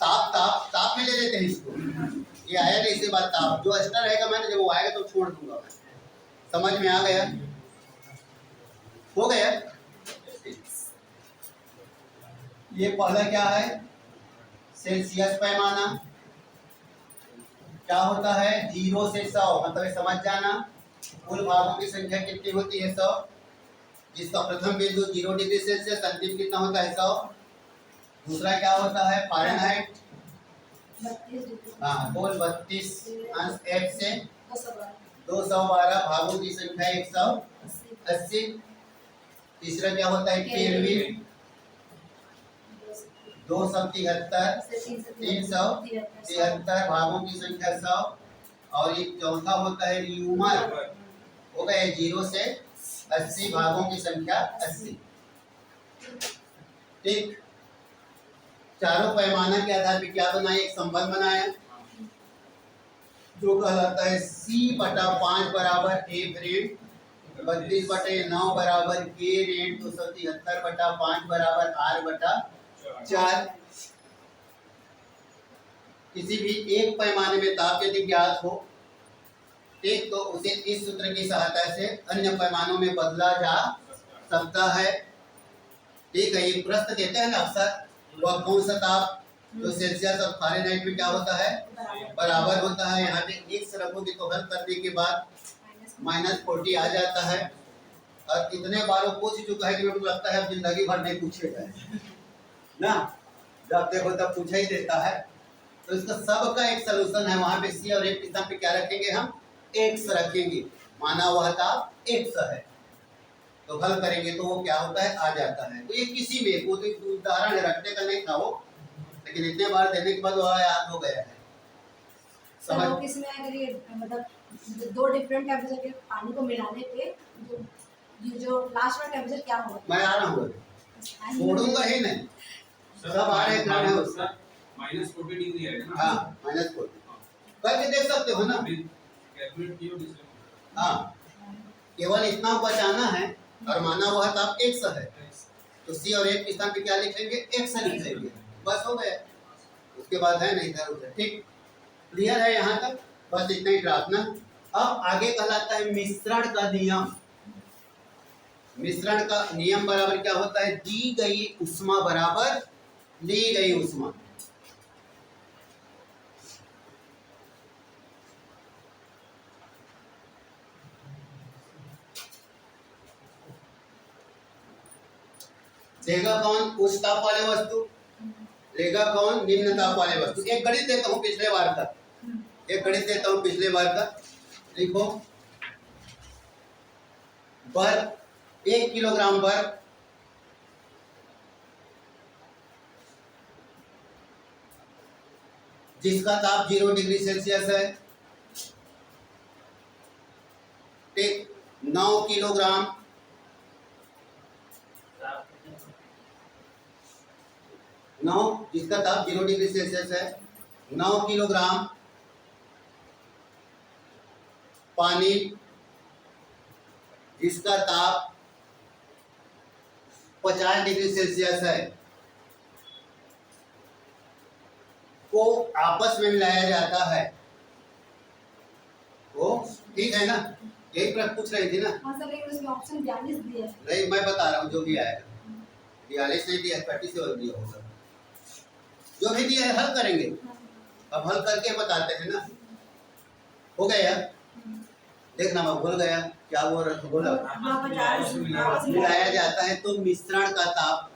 ताप ताप ताप में ले लेते हैं इसको। ये आया नहीं, इसके बाद ताप जो एक्स्ट्रा रहेगा मैंने जब वो आएगा तो छोड़ दूंगा। समझ में आ गया? हो गया। ये पहला क्या है? सेल्सियस पैमाना। क्या होता है? 0 से 100, मतलब समझ जाना कुल भागों की संख्या कितनी होती है? 100, जिसका प्रथम बिंदु 0 डिग्री सेल्सियस, अंतिम कितना होता है? 100। दूसरा क्या होता है? फारेनहाइट। हाँ, कुल 32 अंश F से 212 भागों की संख्या 180। तीसरा क्या होता है? केल्विन। 273 373 भागों की संख्या 100। और एक चौथा होता है न्यूमर, हो गए 0 से 80 भागों की संख्या 80। ठीक, चारों पैमाना के आधार पर क्या बनाया? एक संबंध बनाया जो कहलाता है C/5 बराबर F ऋण 32/9 बराबर K ऋण 273/5 बराबर R/4। किसी भी एक पैमाने में ताप यदि ज्ञात हो, ठीक, तो उसे इस सूत्र की सहायता से अन्य पैमानों में बदला जा सकता है। ठीक है, ये प्रश्न देते हैं ना अक्सर, वह कौन सा ताप जो सेल्सियस और फारेनहाइट में क्या होता है? बराबर होता है। यहाँ पे x रखोगे तो हल करने के बाद -40 आ जाता है। और इतने बार वो पूछ चुका है कि मेरे को लगता है अब जिंदगी भर नहीं पूछेगा ना, जब देखो तब पूछा ही देता है। तो इसका सबका एक सलूशन है। वहां पे C और F के स्थान पे क्या रखेंगे? हम x रखेंगे। माना वह ताप x है, तो हल करेंगे तो वो क्या होता है? आ जाता है। तो ये किसी में वो तो उदाहरण रखने का नहीं था वो, लेकिन इतने बार देने के बाद वो याद हो गया है। समझ? इसमें अगर ये मतलब 2 डिफरेंट टेम्परेचर के पानी को मिलाने पे जो लास्ट वाला टेम्परेचर क्या होगा? मैं आ रहा हूँ, छोड़ूंगा ही नहीं। सब आ रहे हैं उसका -40 डिग्री है ना? हाँ, -40 करके देख सकते हो ना। कैलकुलेट किया उसने। हाँ, केवल इतना बचाना है। और माना वह ताप x है, तो C और F के स्थान पे क्या लिखेंगे? x लिख लेंगे, बस हो गया। उसके बाद है नहीं इधर उधर। ठीक, क्लियर है यहाँ तक? बस इतना ही ड्रापना। अब आगे कहलाता है मिश्रण का नियम। मिश्रण का नियम बराबर क्या होता है? दी गई उष्मा बराबर ली गई उष्मा। लेगा कौन उच्च ताप वाले वस्तु, लेगा कौन निम्न ताप वाले वस्तु। एक गणित देता हूँ पिछले बार का, एक गणित देता हूँ पिछले बार का। देखो बर्फ, 1 किलोग्राम बर्फ जिसका ताप 0 डिग्री सेल्सियस है, ठीक, 9 किलोग्राम 9 जिसका ताप 0 डिग्री सेल्सियस है, 9 किलोग्राम पानी जिसका ताप 50 डिग्री सेल्सियस है को आपस में मिलाया जाता है। वो ठीक है ना, यही प्रश्न पूछ रही थी ना। हाँ सर, लेकिन उसमें ऑप्शन 42 दिया है। नहीं मैं बता रहा हूँ जो भी आएगा, 42 नहीं दिया, 37 दिया होगा, जो भी दिया है हल करेंगे। अब हल करके बताते हैं ना। हो गया, देखना मैं भूल गया क्या वो बोला। हाँ, 50 मिलाया जाता है तो मिश्रण का ताप,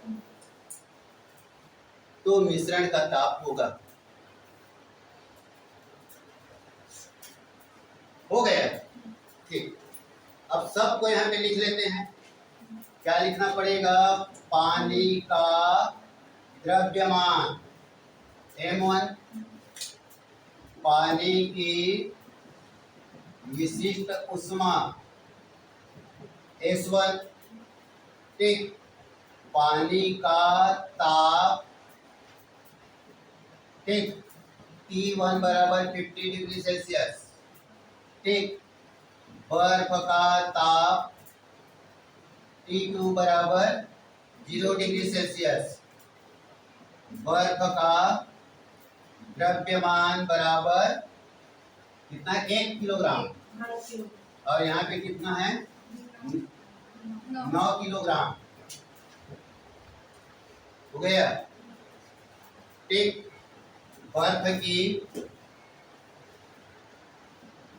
तो मिश्रण का ताप होगा। हो गया, ठीक। अब सबको यहाँ पे लिख लेते हैं। क्या लिखना पड़ेगा? पानी का द्रव्यमान M1, पानी की विशिष्ट उष्मा S1, ठीक, पानी का ताप, ठीक, T1 बराबर 50 डिग्री सेल्सियस, ठीक, बर्फ का ताप T2 बराबर 0 डिग्री सेल्सियस, बर्फ का द्रव्यमान बराबर कितना? 1 किलोग्राम, और यहाँ पे कितना है? 9 किलोग्राम। हो गया, ठीक। बर्फ की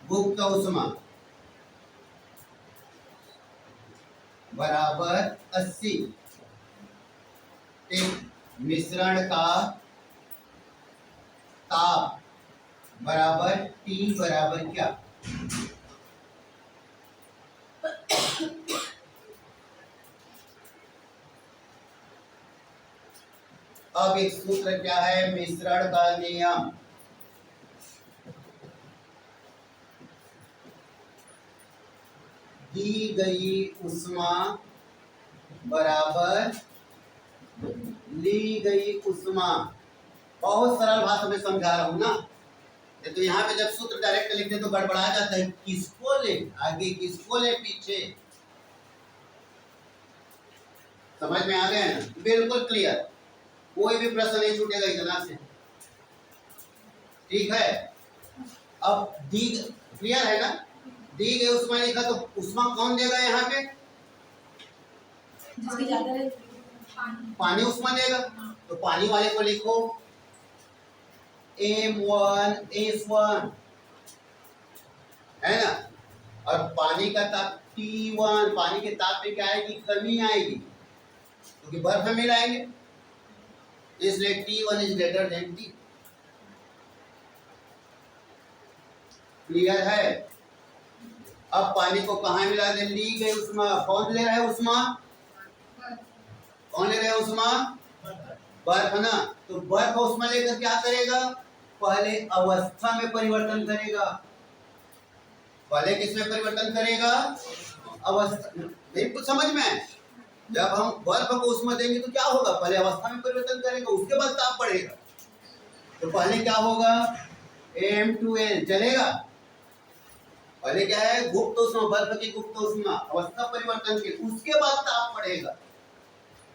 गुप्त उष्मा बराबर 80, ठीक। मिश्रण का ताप बराबर T बराबर क्या? अब एक सूत्र क्या है? मिश्रण का नियम। दी गई उष्मा बराबर ली गई उष्मा। बहुत सरल भाषा में समझा रहा हूं ना। तो यहाँ पे जब सूत्र डायरेक्ट लिखते तो गड़बड़ा जाता है, किसको ले आगे किसको ले पीछे। समझ में आ गया ना? बिल्कुल क्लियर, कोई भी प्रश्न नहीं छूटेगा इतना से, ठीक है। अब दी क्लियर है ना? दी गई उष्मा लिखा तो उष्मा कौन देगा यहाँ पे? जिसकी ज्यादा है पानी उष्मा देगा, तो पानी वाले को लिखो M1 S1, है ना। और पानी का ताप T1, पानी के ताप में क्या आएगी? कमी आएगी, क्योंकि बर्फ में मिलाएंगे, इसलिए T1 is greater than T। Clear है? अब पानी को कहाँ मिला दे? ली गई उष्मा। कौन ले रहा है उष्मा? कौन ले रहा है उष्मा? बर्फ ना। तो बर्फ उष्मा लेकर क्या करेगा? पहले अवस्था में परिवर्तन करेगा। पहले किसमें परिवर्तन करेगा? अवस्था। नहीं कुछ समझ में आए? जब हम बर्फ को उष्मा देंगे तो क्या होगा? पहले अवस्था में परिवर्तन करेगा, उसके बाद ताप बढ़ेगा। तो पहले क्या होगा? M2N चलेगा। पहले क्या है? गुप्त उष्मा, बर्फ की गुप्त उष्मा, अवस्था परिवर्तन के, उसके बाद ताप बढ़ेगा।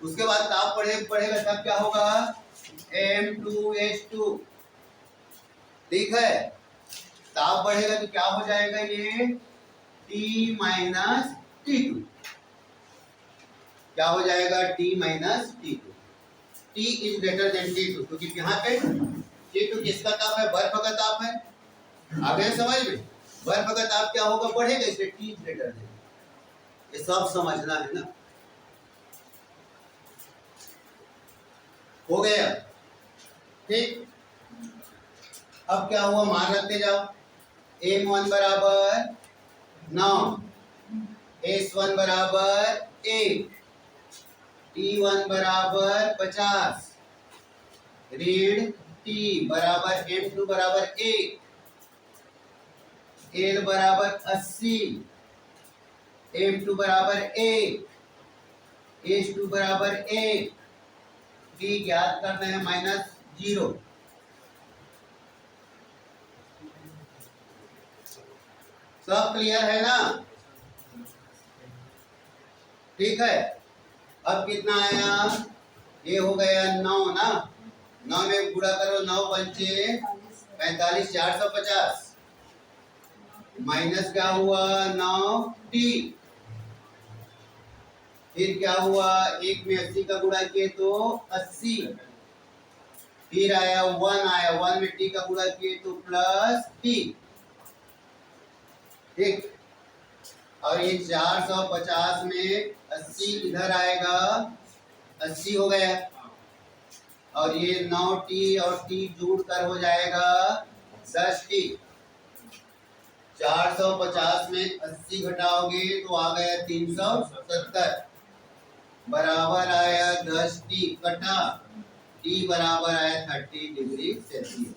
उसके बाद ताप बढ़ेगा तब क्या होगा? M2H2, ठीक है। ताप बढ़ेगा तो क्या हो जाएगा? ये T माइनस T2। क्या हो जाएगा? T minus T2। T is greater than T2, क्योंकि यहाँ पे T2 किसका ताप है? बर्फ का ताप है। आ गए समझ में? बर्फ का ताप क्या होगा? बढ़ेगा, इसलिए T ग्रेटर देन। ये सब समझना है ना। हो गया, ठीक। अब क्या हुआ, मान रखते जाओ। m1 बराबर 9, s1 बराबर 1, t1 बराबर 50, ऋण t बराबर m2 बराबर 1, l बराबर 80, m2 बराबर 1, s2 बराबर 1, t ज्ञात करना है -0। सब क्लियर है ना? ठीक है। अब कितना आया, ये हो गया 9 ना, 9 में गुणा करो, 9 पंचे 45, 450 माइनस क्या हुआ 9t, फिर क्या हुआ, 1 में 80 का गुणा किए तो 80, फिर आया 1 में t का गुणा किए तो +t, ठीक। और ये 450 में 80 इधर आएगा, 80 हो गया, और ये 9t और t जोड़कर हो जाएगा 10t। 450 में 80 घटाओगे तो आ गया 370, बराबर आया 10t कटा t बराबर आया 30 डिग्री सेल्सियस।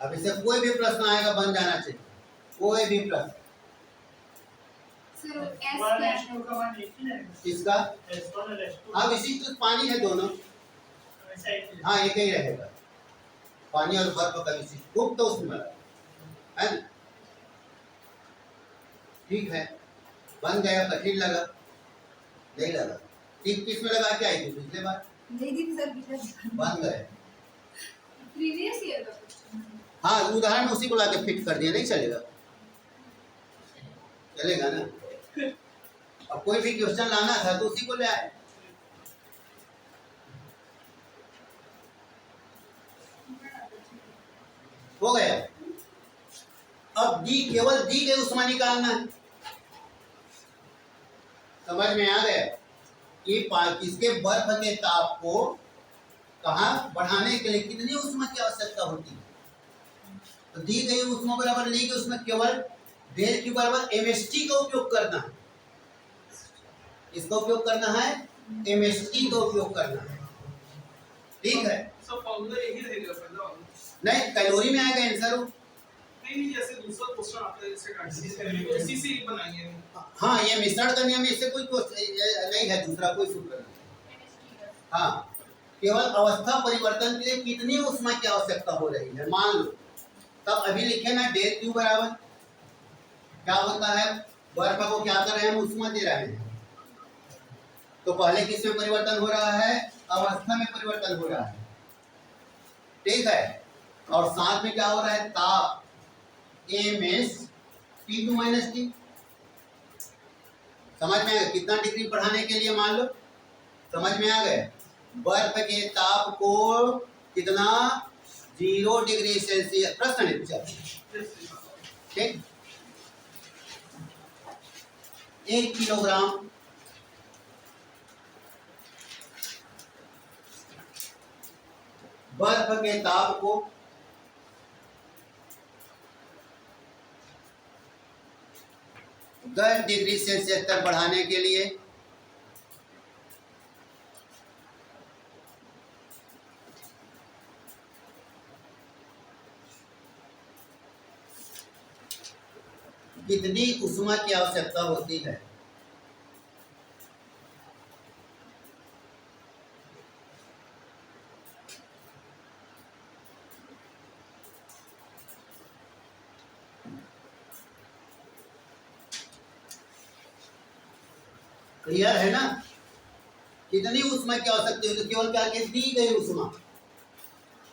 अब इससे कोई भी प्रश्न आएगा बन जाना चाहिए, कोई भी प्रश्न। सर एस वन क्या एच टू का मान एक ही रहेगा, इसका S1 और S2 हाँ विशिष्ट पानी है दोनों, वैसा एक ही हाँ एक ही रहेगा, पानी और बर्फ का विशिष्ट गुप्त तो उसमें है ना? ठीक है, बन गया। कठिन लगा? नहीं लगा? ठीक, किस में लगा के आई थी पिछले बार? नहीं दी थी सर, बन गए। प्रीवियस ईयर का क्वेश्चन है। हाँ उदाहरण उसी को लाके फिट कर दिया, नहीं चलेगा? चलेगा ना? अब कोई भी क्वेश्चन लाना था तो उसी को ले आए। हो गया। अब दी, केवल दी गई उष्मा निकालना है। समझ में आ गया कि किसके बर्फ के ताप को कहाँ बढ़ाने के लिए कितनी उष्मा की आवश्यकता होती है। तो दी गई उष्मा बराबर ली गई उसमें केवल डेल क्यू बराबर एमएसटी का उपयोग करना है। इसका उपयोग करना है, एमएसटी का उपयोग करना है, ठीक है। सब फॉर्मूला यही रहेगा पहला वाला। नहीं, कैलोरी में आएगा आंसर। नहीं जैसे दूसरा क्वेश्चन आता है जैसे कार्टेशियन तो इसी से ही बनाएंगे। हाँ, ये मिश्रण का नियम, इससे कोई नहीं है, दूसरा कोई सूत्र नहीं। हाँ, केवल अवस्था परिवर्तन के लिए कितनी उष्मा की आवश्यकता हो रही है मान लो, तब अभी लिखे ना डेल क्यू बराबर क्या होता है, बर्फ को क्या कर रहे हैं, उष्मा दे रहे हैं। तो पहले किस में परिवर्तन हो रहा है, अवस्था में परिवर्तन हो रहा है, ठीक है। और साथ में क्या हो रहा है, ताप ms T2 माइनस टी। समझ में आ गया कितना डिग्री बढ़ाने के लिए, मान लो समझ में आ गए। बर्फ के ताप को कितना, 0 डिग्री सेल्सियस। प्रश्न है, ठीक। 1 किलोग्राम बर्फ के ताप को 10 डिग्री सेल्सियस तक बढ़ाने के लिए कितनी उष्मा की आवश्यकता होती है। क्लियर है ना? कितनी उष्मा की आवश्यकता है, तो केवल क्या किया, दी गई उष्मा।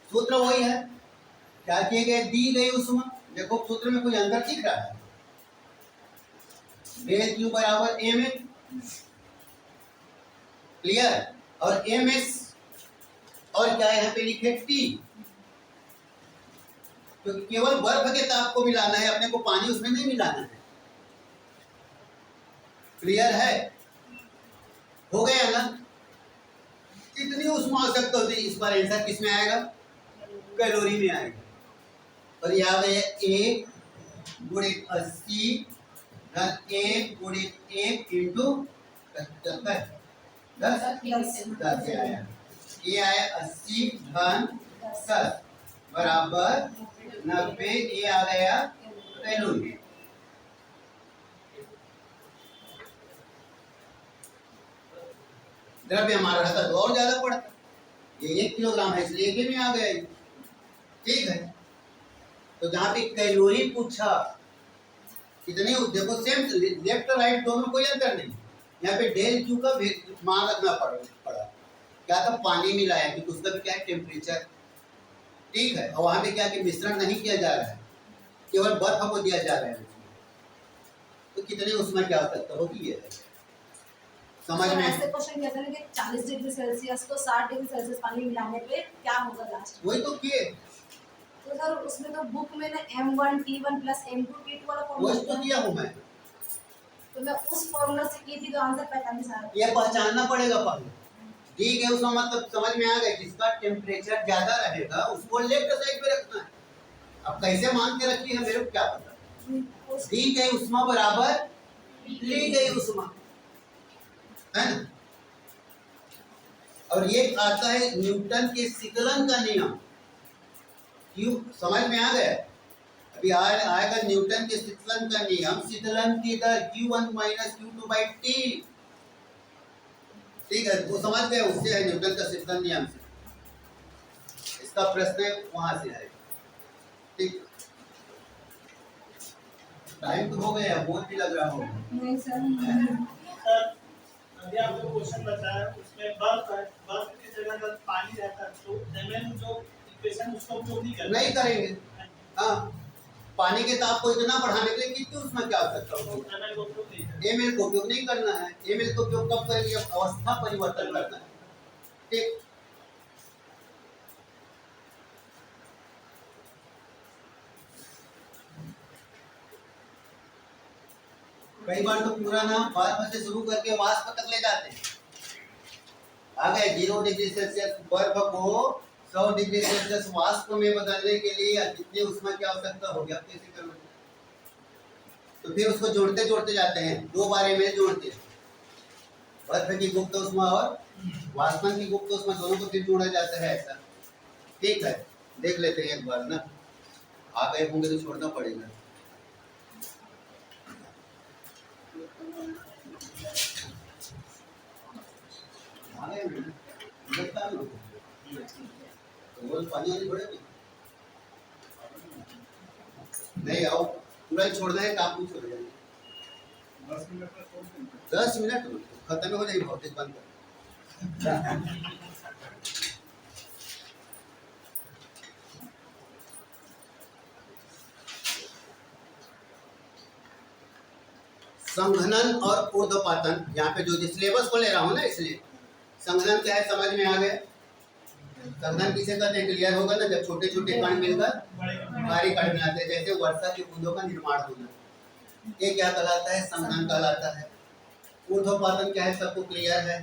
सूत्र वही है, क्या किए गए, दी गई उष्मा। देखो सूत्र में कोई अंतर दिख रहा है, डेल क्यू बराबर एम ए, क्लियर। और एम एस और क्या यहाँ पे लिखे टी, क्योंकि केवल बर्फ के ताप को मिलाना है, अपने को पानी उसमें नहीं मिलाना है। क्लियर है? हो गया ना? कितनी ऊष्मा आवश्यकता होती है, इस बार आंसर किस में आएगा? कैलोरी में आएगा। और यहाँ पे 1 गुणित 80 धन 1 गुणित 1 इंटू 10 10 आया। ये आया 80 धन 10 बराबर 90। ये आ गया कैलोरी। द्रव्य हमारा रहता तो और ज्यादा पड़ता। ये 1 किलोग्राम है इसलिए 1 में आ गया ये। ठीक है, तो जहाँ पे कैलोरी पूछा कितनी, देखो सेम लेफ्ट राइट दोनों कोई अंतर नहीं। यहाँ पे डेल क्यू का मान रखना पड़ा। क्या था? पानी मिलाया क्योंकि उसका भी क्या है टेम्परेचर। ठीक है, और वहाँ पे क्या कि मिश्रण नहीं किया जा रहा है, केवल बर्फ को दिया जा रहा है। तो कितने उसमें क्या आवश्यकता होगी ये समझ में? ऐसे क्वेश्चन किया था ना कि 40 डिग्री सेल्सियस को 60 डिग्री सेल्सियस पानी मिलाने पे क्या होगा लास्ट? वही तो किए, तो सर उसमें तो बुक में ना M1 T1 plus M2 T2 वाला फॉर्मूला वही तो किया हूँ मैं। तो मैं उस फॉर्मूला से की थी तो आंसर 45 आ रहा। ये पहचानना पड़ेगा पहले। ठीक है, उसका मतलब समझ में आ गया, जिसका टेम्परेचर ज्यादा रहेगा उसको लेफ्ट साइड पे रखना है। अब कैसे मान के रखी है मेरे को क्या पता। दी गई उष्मा बराबर ली गई उष्मा, है ना? और ये आता है न्यूटन के शीतलन का नियम। क्यों समझ में आ गया? अभी आएगा न्यूटन के शीतलन का नियम, शीतलन की दर Q1 माइनस Q2/T। ठीक है, वो समझ गए, उससे है न्यूटन का शीतलन नियम से। इसका प्रश्न वहां से है। ठीक, टाइम तो हो गया, बोझ भी लग रहा होगा। नहीं सर, सर अभी आपको क्वेश्चन बताया उसमें बर्फ है, बर्फ की जगह अगर पानी रहता है तो एमएन जो इक्वेशन उसका उपयोग नहीं करना। नहीं करेंगे। हाँ, पानी के ताप को इतना बढ़ाने के लिए कितनी उसमें क्या आवश्यकता तो होगी? एमएन को उपयोग नहीं करना। एमएल को उपयोग नहीं करना है। एमएल को उपयोग कब करेंगे? जब अवस्था परिवर्तन करना है। ठीक, कई बार तो पूरा नाम बर्फ से शुरू करके वाष्प तक ले जाते हैं। आ गए 0 डिग्री सेल्सियस बर्फ को 100 डिग्री सेल्सियस वाष्प में बदलने के लिए कितनी उष्मा की आवश्यकता होगी? आप कैसे करोगे? तो फिर उसको जोड़ते जोड़ते जाते हैं, 2 बारे में जोड़ते हैं। बर्फ की गुप्त उष्मा और वाष्पन की गुप्त उष्मा दोनों को फिर जोड़ा जाता है ऐसा। ठीक है, देख लेते हैं एक बार ना, आ गए होंगे तो छोड़ना पड़ेगा। आ गए रोज पानी वाली छोड़ेगी नहीं, आओ पूरा ही छोड़ना है, काम कुछ हो जाएगा। 10 मिनट खत्म हो जाएगी, भौतिक बंद कर। संघनन और ऊर्ध्वपातन, यहाँ पे जो सिलेबस को ले रहा हूँ ना, इसलिए संघनन क्या है समझ में आ गया। संघनन किसे कहते हैं? क्लियर होगा ना, जब छोटे छोटे कण मिलकर भारी कण बनाते हैं, जैसे वर्षा की बूंदों का निर्माण होना, ये क्या कहलाता है? संघनन कहलाता है। ऊर्ध्वपातन क्या है? सबको क्लियर है।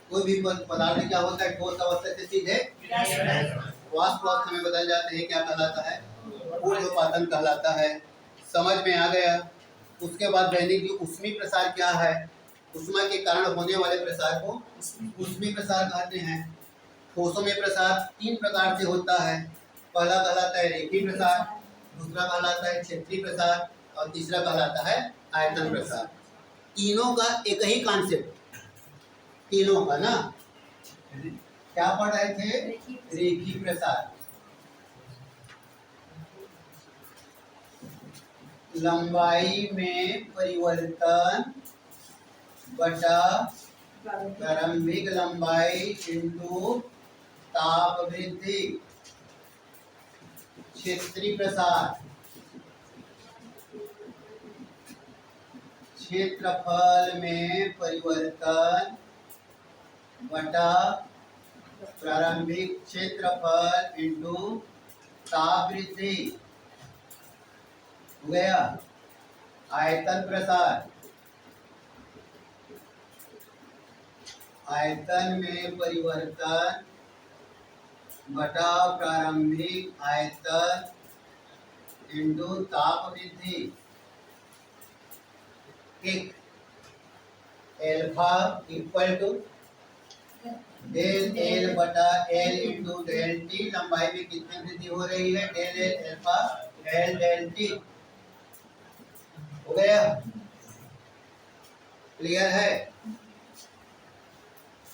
कोई भी पदार्थ क्या होता है? ठोस अवस्था से सीधे वाष्प अवस्था में बदल जाते हैं, क्या कहलाता है? ऊर्ध्वपातन कहलाता है। समझ में आ गया। उसके बाद दैनिक ऊष्मी प्रसार क्या है? ऊष्मा के कारण होने वाले प्रसार को ऊष्मी प्रसार कहते हैं। ठोसों में प्रसार 3 प्रकार से होता है। पहला कहलाता है रेखीय प्रसार, दूसरा कहलाता है क्षेत्रीय प्रसार और तीसरा कहलाता है आयतन प्रसार। तीनों का एक ही कॉन्सेप्ट, तीनों का ना क्या पढ़ रहे थे? रेखीय प्रसार। लंबाई में परिवर्तन बटा प्रारंभिक लंबाई इंटू ताप वृद्धि। क्षेत्रीय प्रसार क्षेत्रफल में परिवर्तन बटा प्रारंभिक क्षेत्रफल इंटू ताप वृद्धि हो गया। आयतन प्रसार आयतन में परिवर्तन बटा प्रारंभिक आयतन इंटू ताप वृद्धि। ठीक, alpha equal to del l बटा एल इंटू डेल टी। लंबाई में कितनी वृद्धि हो रही है? Del l alpha l del T. हो गया? क्लियर है?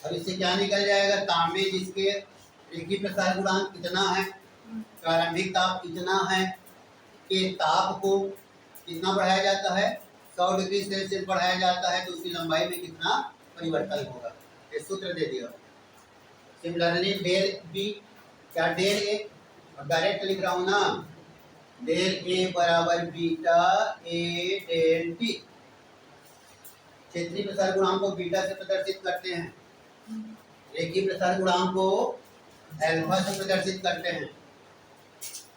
अब इससे क्या निकल जाएगा? तांबे जिसके रेखीय प्रसार गुणांक कितना है, प्रारंभिक ताप कितना है, के ताप को कितना बढ़ाया जाता है? 100 डिग्री सेल्सियस बढ़ाया जाता है, तो उसकी लंबाई में कितना परिवर्तन होगा? ये सूत्र दे दिया। सिमिलरली डेल बी, क्या डेल ए, अब डायरेक्ट लिख रहा हूं ना, डेल ए बराबर बीटा ए डेल टी। क्षेत्रीय प्रसार गुणांक को बीटा से प्रदर्शित करते हैं, रेखीय प्रसार गुणांक को अल्फा से प्रदर्शित करते हैं।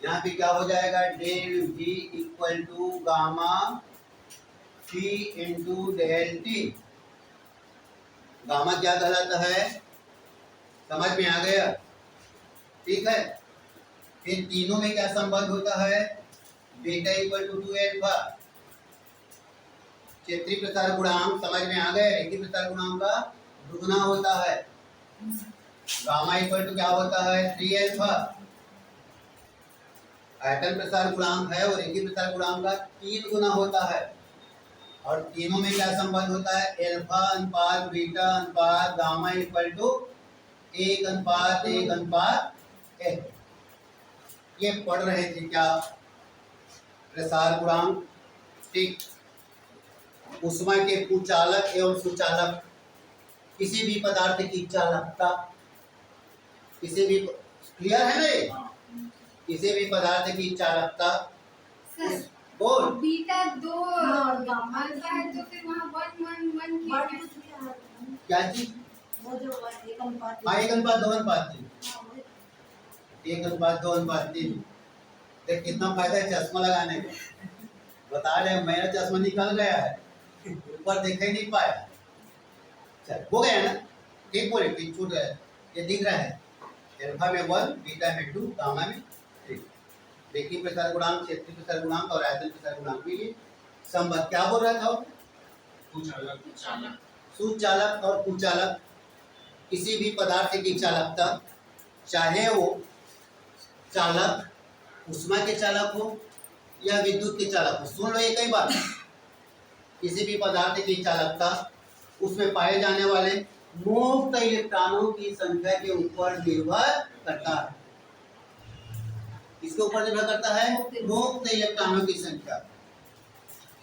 यहाँ पे क्या हो जाएगा? Del v equal to gamma c into del t. Gamma क्या कहलाता है? समझ में आ गया? ठीक है। फिर तीनों में क्या संबंध होता है? Beta equal to 2 alpha. क्षेत्रीय प्रसार गुणांक समझ में आ गए? रेखीय प्रसार गुणांक का दुगुना होता है। गामा इक्वल टू क्या होता है? 3 अल्फा। आयतन प्रसार गुणांक है और रेखीय प्रसार गुणांक का 3 गुना होता है। और तीनों में क्या संबंध होता है? अल्फा अनुपात बीटा अनुपात गामा इक्वल टू 1 अनुपात 1 अनुपात 1। ये पढ़ रहे थे क्या? प्रसार गुणांक। ठीक। ऊष्मा के कुचालक एवं सुचालक, किसी भी पदार्थ की चालकता, किसी भी, क्लियर है ना ये? किसी भी पदार्थ की चालकता, सर बोल। बीटा 2 हाँ, गामा अल्फा है तो फिर वहाँ 1 1 1 की क्या चीज? वो जो एक अनुपात हाँ, 1 अनुपात 2 अनुपात 3। हाँ, वो 1 अनुपात 2 अनुपात 3। देख कितना फायदा है चश्मा लगाने का। बता रहे मेरा चश्मा निकल गया है, ऊपर देख ही नहीं पाया। चल हो गया ना? ठीक बोले, ठीक छूट गया। ये दिख रहा है, अल्फा में 1, बीटा में 2, गामा में 3। रेखीय प्रसार गुणांक, क्षेत्रीय प्रसार गुणांक और आयतन प्रसार गुणांक में ये संबंध। क्या बोल रहा था? सुचालक और कुचालक, किसी भी पदार्थ की चालकता, चाहे वो चालक ऊष्मा के चालक हो या विद्युत के चालक हो। सुन लो एक ही बात, किसी भी पदार्थ की चालकता उसमें पाए जाने वाले मुक्त इलेक्ट्रॉनों की संख्या के ऊपर निर्भर करता है। किसके ऊपर निर्भर करता है? मुक्त इलेक्ट्रॉनों की संख्या।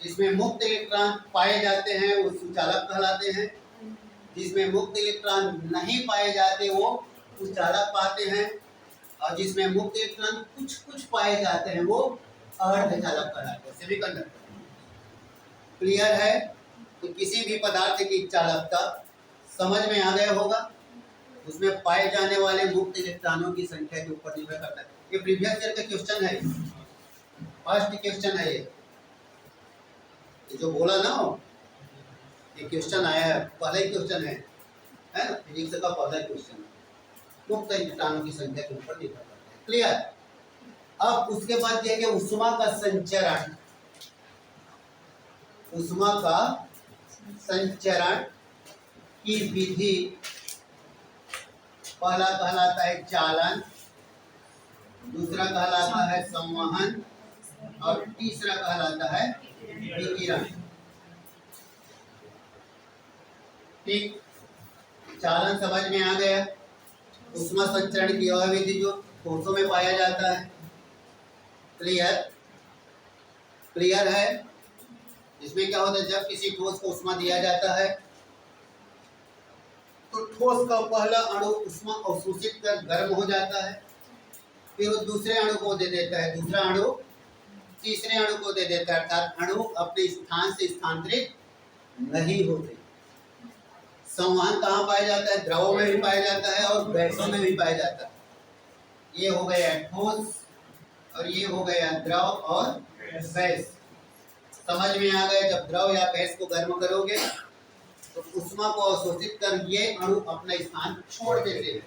जिसमें मुक्त इलेक्ट्रॉन पाए जाते हैं वो सुचालक कहलाते हैं, जिसमें मुक्त इलेक्ट्रॉन नहीं पाए जाते वो कुचालक पाते हैं, और जिसमें मुक्त इलेक्ट्रॉन कुछ कुछ पाए जाते हैं वो अर्धचालक कहलाते हैं, सेमीकंडक्टर। क्लियर है? तो किसी भी पदार्थ की चालकता समझ में आ गया होगा, उसमें पाए जाने वाले मुक्त इलेक्ट्रॉनों की संख्या के ऊपर निर्भर करता है। ये प्रीवियस ईयर का क्वेश्चन है, फर्स्ट क्वेश्चन है ये जो बोला ना, ये क्वेश्चन आया है, पहला ही क्वेश्चन है ना? फिजिक्स का पहला क्वेश्चन, मुक्त इलेक्ट्रॉनों की संख्या के ऊपर निर्भर करता है। क्लियर? अब उसके बाद देखिए ऊष्मा का संचरण। ऊष्मा का संचरण की विधि, पहला कहलाता है चालन, दूसरा कहलाता है संवहन और तीसरा कहलाता है विकिरण। ठीक, चालन समझ में आ गया। ऊष्मा संचरण की वह विधि जो ठोसों में पाया जाता है। क्लियर? क्लियर है? इसमें क्या होता है, जब किसी ठोस को ऊष्मा दिया जाता है तो ठोस का पहला अणु ऊष्मा अवशोषित कर गर्म हो जाता है, फिर वो दूसरे अणु को दे देता है, दूसरा अणु तीसरे अणु को दे देता है, अर्थात अणु अपने स्थान से स्थानांतरित नहीं होते। संवहन कहाँ पाया जाता है? द्रवों में भी पाया जाता है और गैसों में भी पाया जाता है। ये हो गया ठोस और ये हो गया द्रव और गैस। समझ में आ गया? जब द्रव या गैस को गर्म करोगे तो उष्मा को अवशोषित कर ये अणु अपना स्थान छोड़ देते हैं,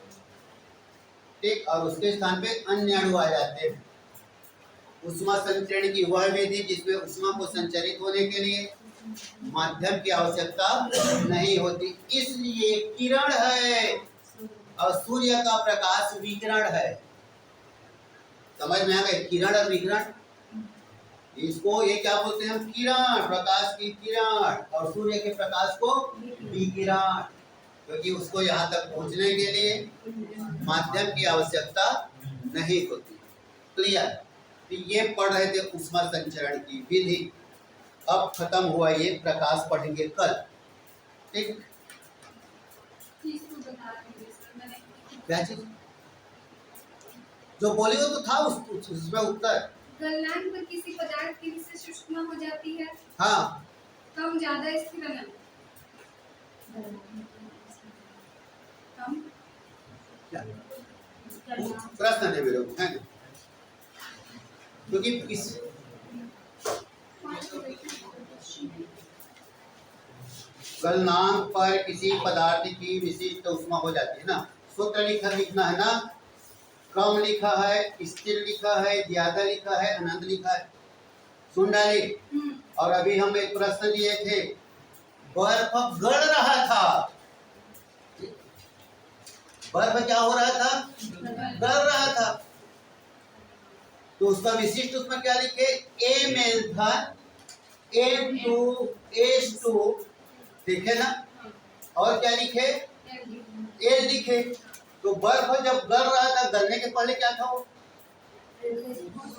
ठीक, और उसके स्थान पे अन्य अणु आ जाते हैं। उष्मा संचरण की वह विधि जिसमें उष्मा को संचरित होने के लिए माध्यम की आवश्यकता नहीं होती, इसलिए किरण है और सूर्य का प्रकाश विकिरण है। समझ में आ गए? किरण और विकिरण, इसको ये क्या बोलते हैं हम? किरण, प्रकाश की किरण, और सूर्य के प्रकाश को विकिरण, क्योंकि उसको यहाँ तक पहुँचने के लिए माध्यम की आवश्यकता नहीं होती। क्लियर? तो ये पढ़ रहे थे उष्मा संचरण की विधि। अब खत्म हुआ ये, प्रकाश पढ़ेंगे कल, ठीक? इसको बता दीजिए सर, मैंने क्या चीज जो बोली वो तो था उसमें उत्तर। गलनांक पर किसी पदार्थ की विशिष्ट ऊष्मा हो जाती है हाँ, कम, ज्यादा, स्थिर, अनंत। कम, क्या प्रश्न है मेरे को, है ना? क्योंकि इस गलनांक पर किसी पदार्थ की विशिष्ट ऊष्मा हो जाती है ना। सूत्र लिखना है ना, कम लिखा है, स्थिर लिखा है, ज्यादा लिखा है, अनंत लिखा है। सुन डाली। और अभी हम एक प्रश्न लिए थे, बर्फ गल रहा था, बर्फ क्या हो रहा था? गल रहा था। तो उसका विशिष्ट उसमें क्या लिखे? ml था, M2H2 लिखे ना, और क्या लिखे? L लिखे। तो बर्फ जब गल रहा था, गलने के पहले क्या था वो?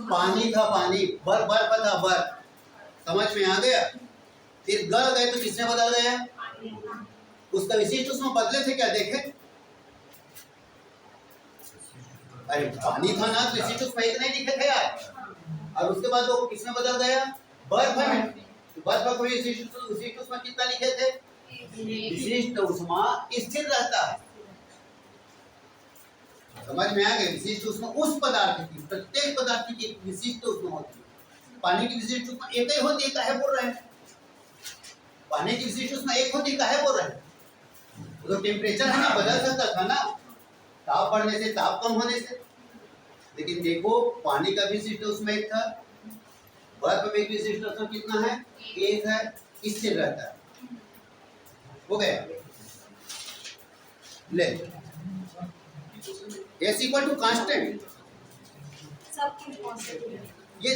पानी था, पानी, बर्फ था, बर्फ। समझ में आ गया? फिर गल गए तो किसने बदल गया? उसका विशिष्ट उसमें बदले थे क्या? देखे? अरे पानी था ना, तो विशिष्ट उसमें एक नहीं लिखे थे यार। और उसके बाद वो किसमें बदल गया? बर्फ में। तो बर्फ को विशिष्ट उसमें कितना लिखे थे? विशिष्ट उष्मा स्थिर रहता है। समझ में आ गया? विशिष्ट उष्मा उस पदार्थ की, प्रत्येक पदार्थ की एक विशिष्ट उष्मा होती है। पानी की विशिष्ट उष्मा एक ही होती है, काहे बोल रहे हैं? पानी की विशिष्ट उष्मा एक होती है, काहे बोल रहे हैं? वो तो टेम्परेचर है ना, बदल सकता था ना, ताप बढ़ने से, ताप कम होने से। लेकिन देखो, पानी का विशिष्ट उष्मा एक था, बर्फ में विशिष्ट उष्मा कितना है? एक है, स्थिर रहता है। हो गया? ले, S equal to constant। सब कुछ पॉसिबल। ये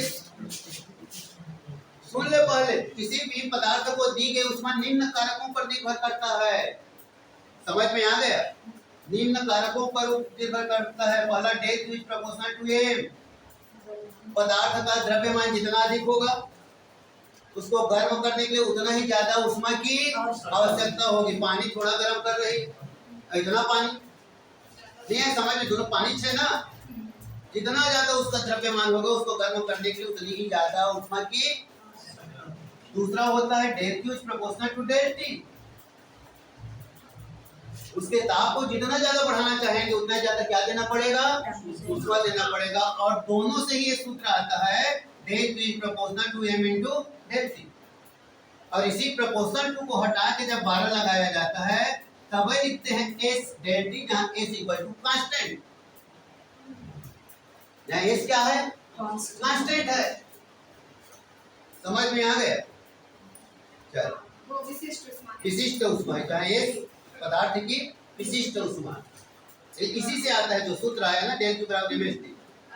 सुन ले पहले, किसी भी पदार्थ को दी गई उष्मा निम्न कारकों पर निर्भर करता है। समझ में आ गया? निम्न कारकों पर निर्भर करता है। पहला, del Q is proportional to M। पदार्थ का द्रव्यमान जितना अधिक होगा, उसको गर्म करने के लिए उतना ही ज्यादा उष्मा की आवश्यकता होगी। पानी थोड़ा गर्म कर रही, इतना पानी नहीं है, समझ में? दोनों पानी है ना, जितना ज्यादा उसका द्रव्यमान होगा, उसको गर्म करने के लिए उतनी ही ज्यादा उष्मा की। दूसरा होता है del Q is proportional to del T। उसके ताप को जितना ज्यादा बढ़ाना चाहेंगे, उतना ज्यादा क्या देना पड़ेगा? उष्मा देना पड़ेगा। और दोनों से ही ये सूत्र आता है, del Q is proportional to M into del T। और इसी प्रोपोर्शनल टू को हटा के जब 12 लगाया जाता है, तब लिखते हैं S डेल T, जहाँ S इक्वल टू कांस्टेंट। यहाँ S क्या है? कांस्टेंट है। समझ में आ गया? चलो, वो विशिष्ट उष्मा है। विशिष्ट उष्मा है, चाहे S पदार्थ की विशिष्ट उष्मा। इसी से आता है जो सूत्र आया ना, डेल Q बराबर mH T,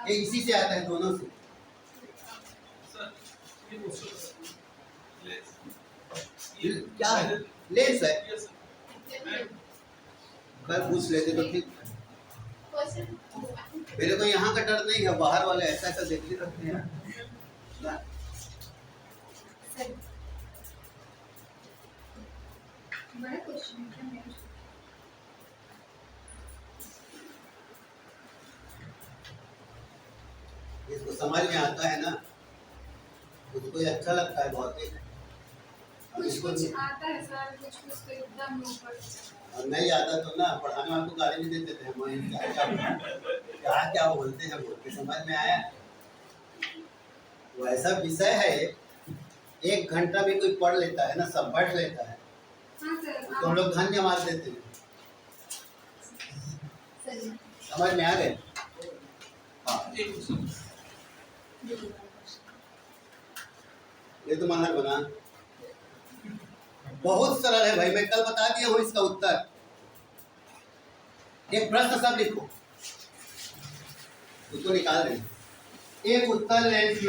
ये इसी से आता है, दोनों से। क्या है? लेंस है। कल पूछ लेते तो ठीक। मेरे को यहाँ का डर नहीं है, बाहर वाले ऐसा ऐसा देखते रहते हैं। बड़ा क्वेश्चन है क्या मेरा? इसको समझ में आता है ना, उसको ये अच्छा लगता है बहुत ही। कुछ इसको कुछ आता है सर, कुछ कुछ तो एकदम ऊपर। और नहीं आता तो ना, पढ़ाने वाले को गाली भी देते थे हम, क्या क्या बोलते हैं, बोल के समझ में आया। वो ऐसा विषय है, 1 घंटा भी कोई पढ़ लेता है ना, सब बैठ लेता है, हाँ सर तो हम लोग धन्यवाद देते हैं। सही समझ में आ गए? हाँ, ये तो मनहर बना, बहुत सरल है भाई, मैं कल बता दिया हूँ इसका उत्तर। एक प्रश्न सब लिखो, उसको निकाल देंगे। एक उत्तल लेंस में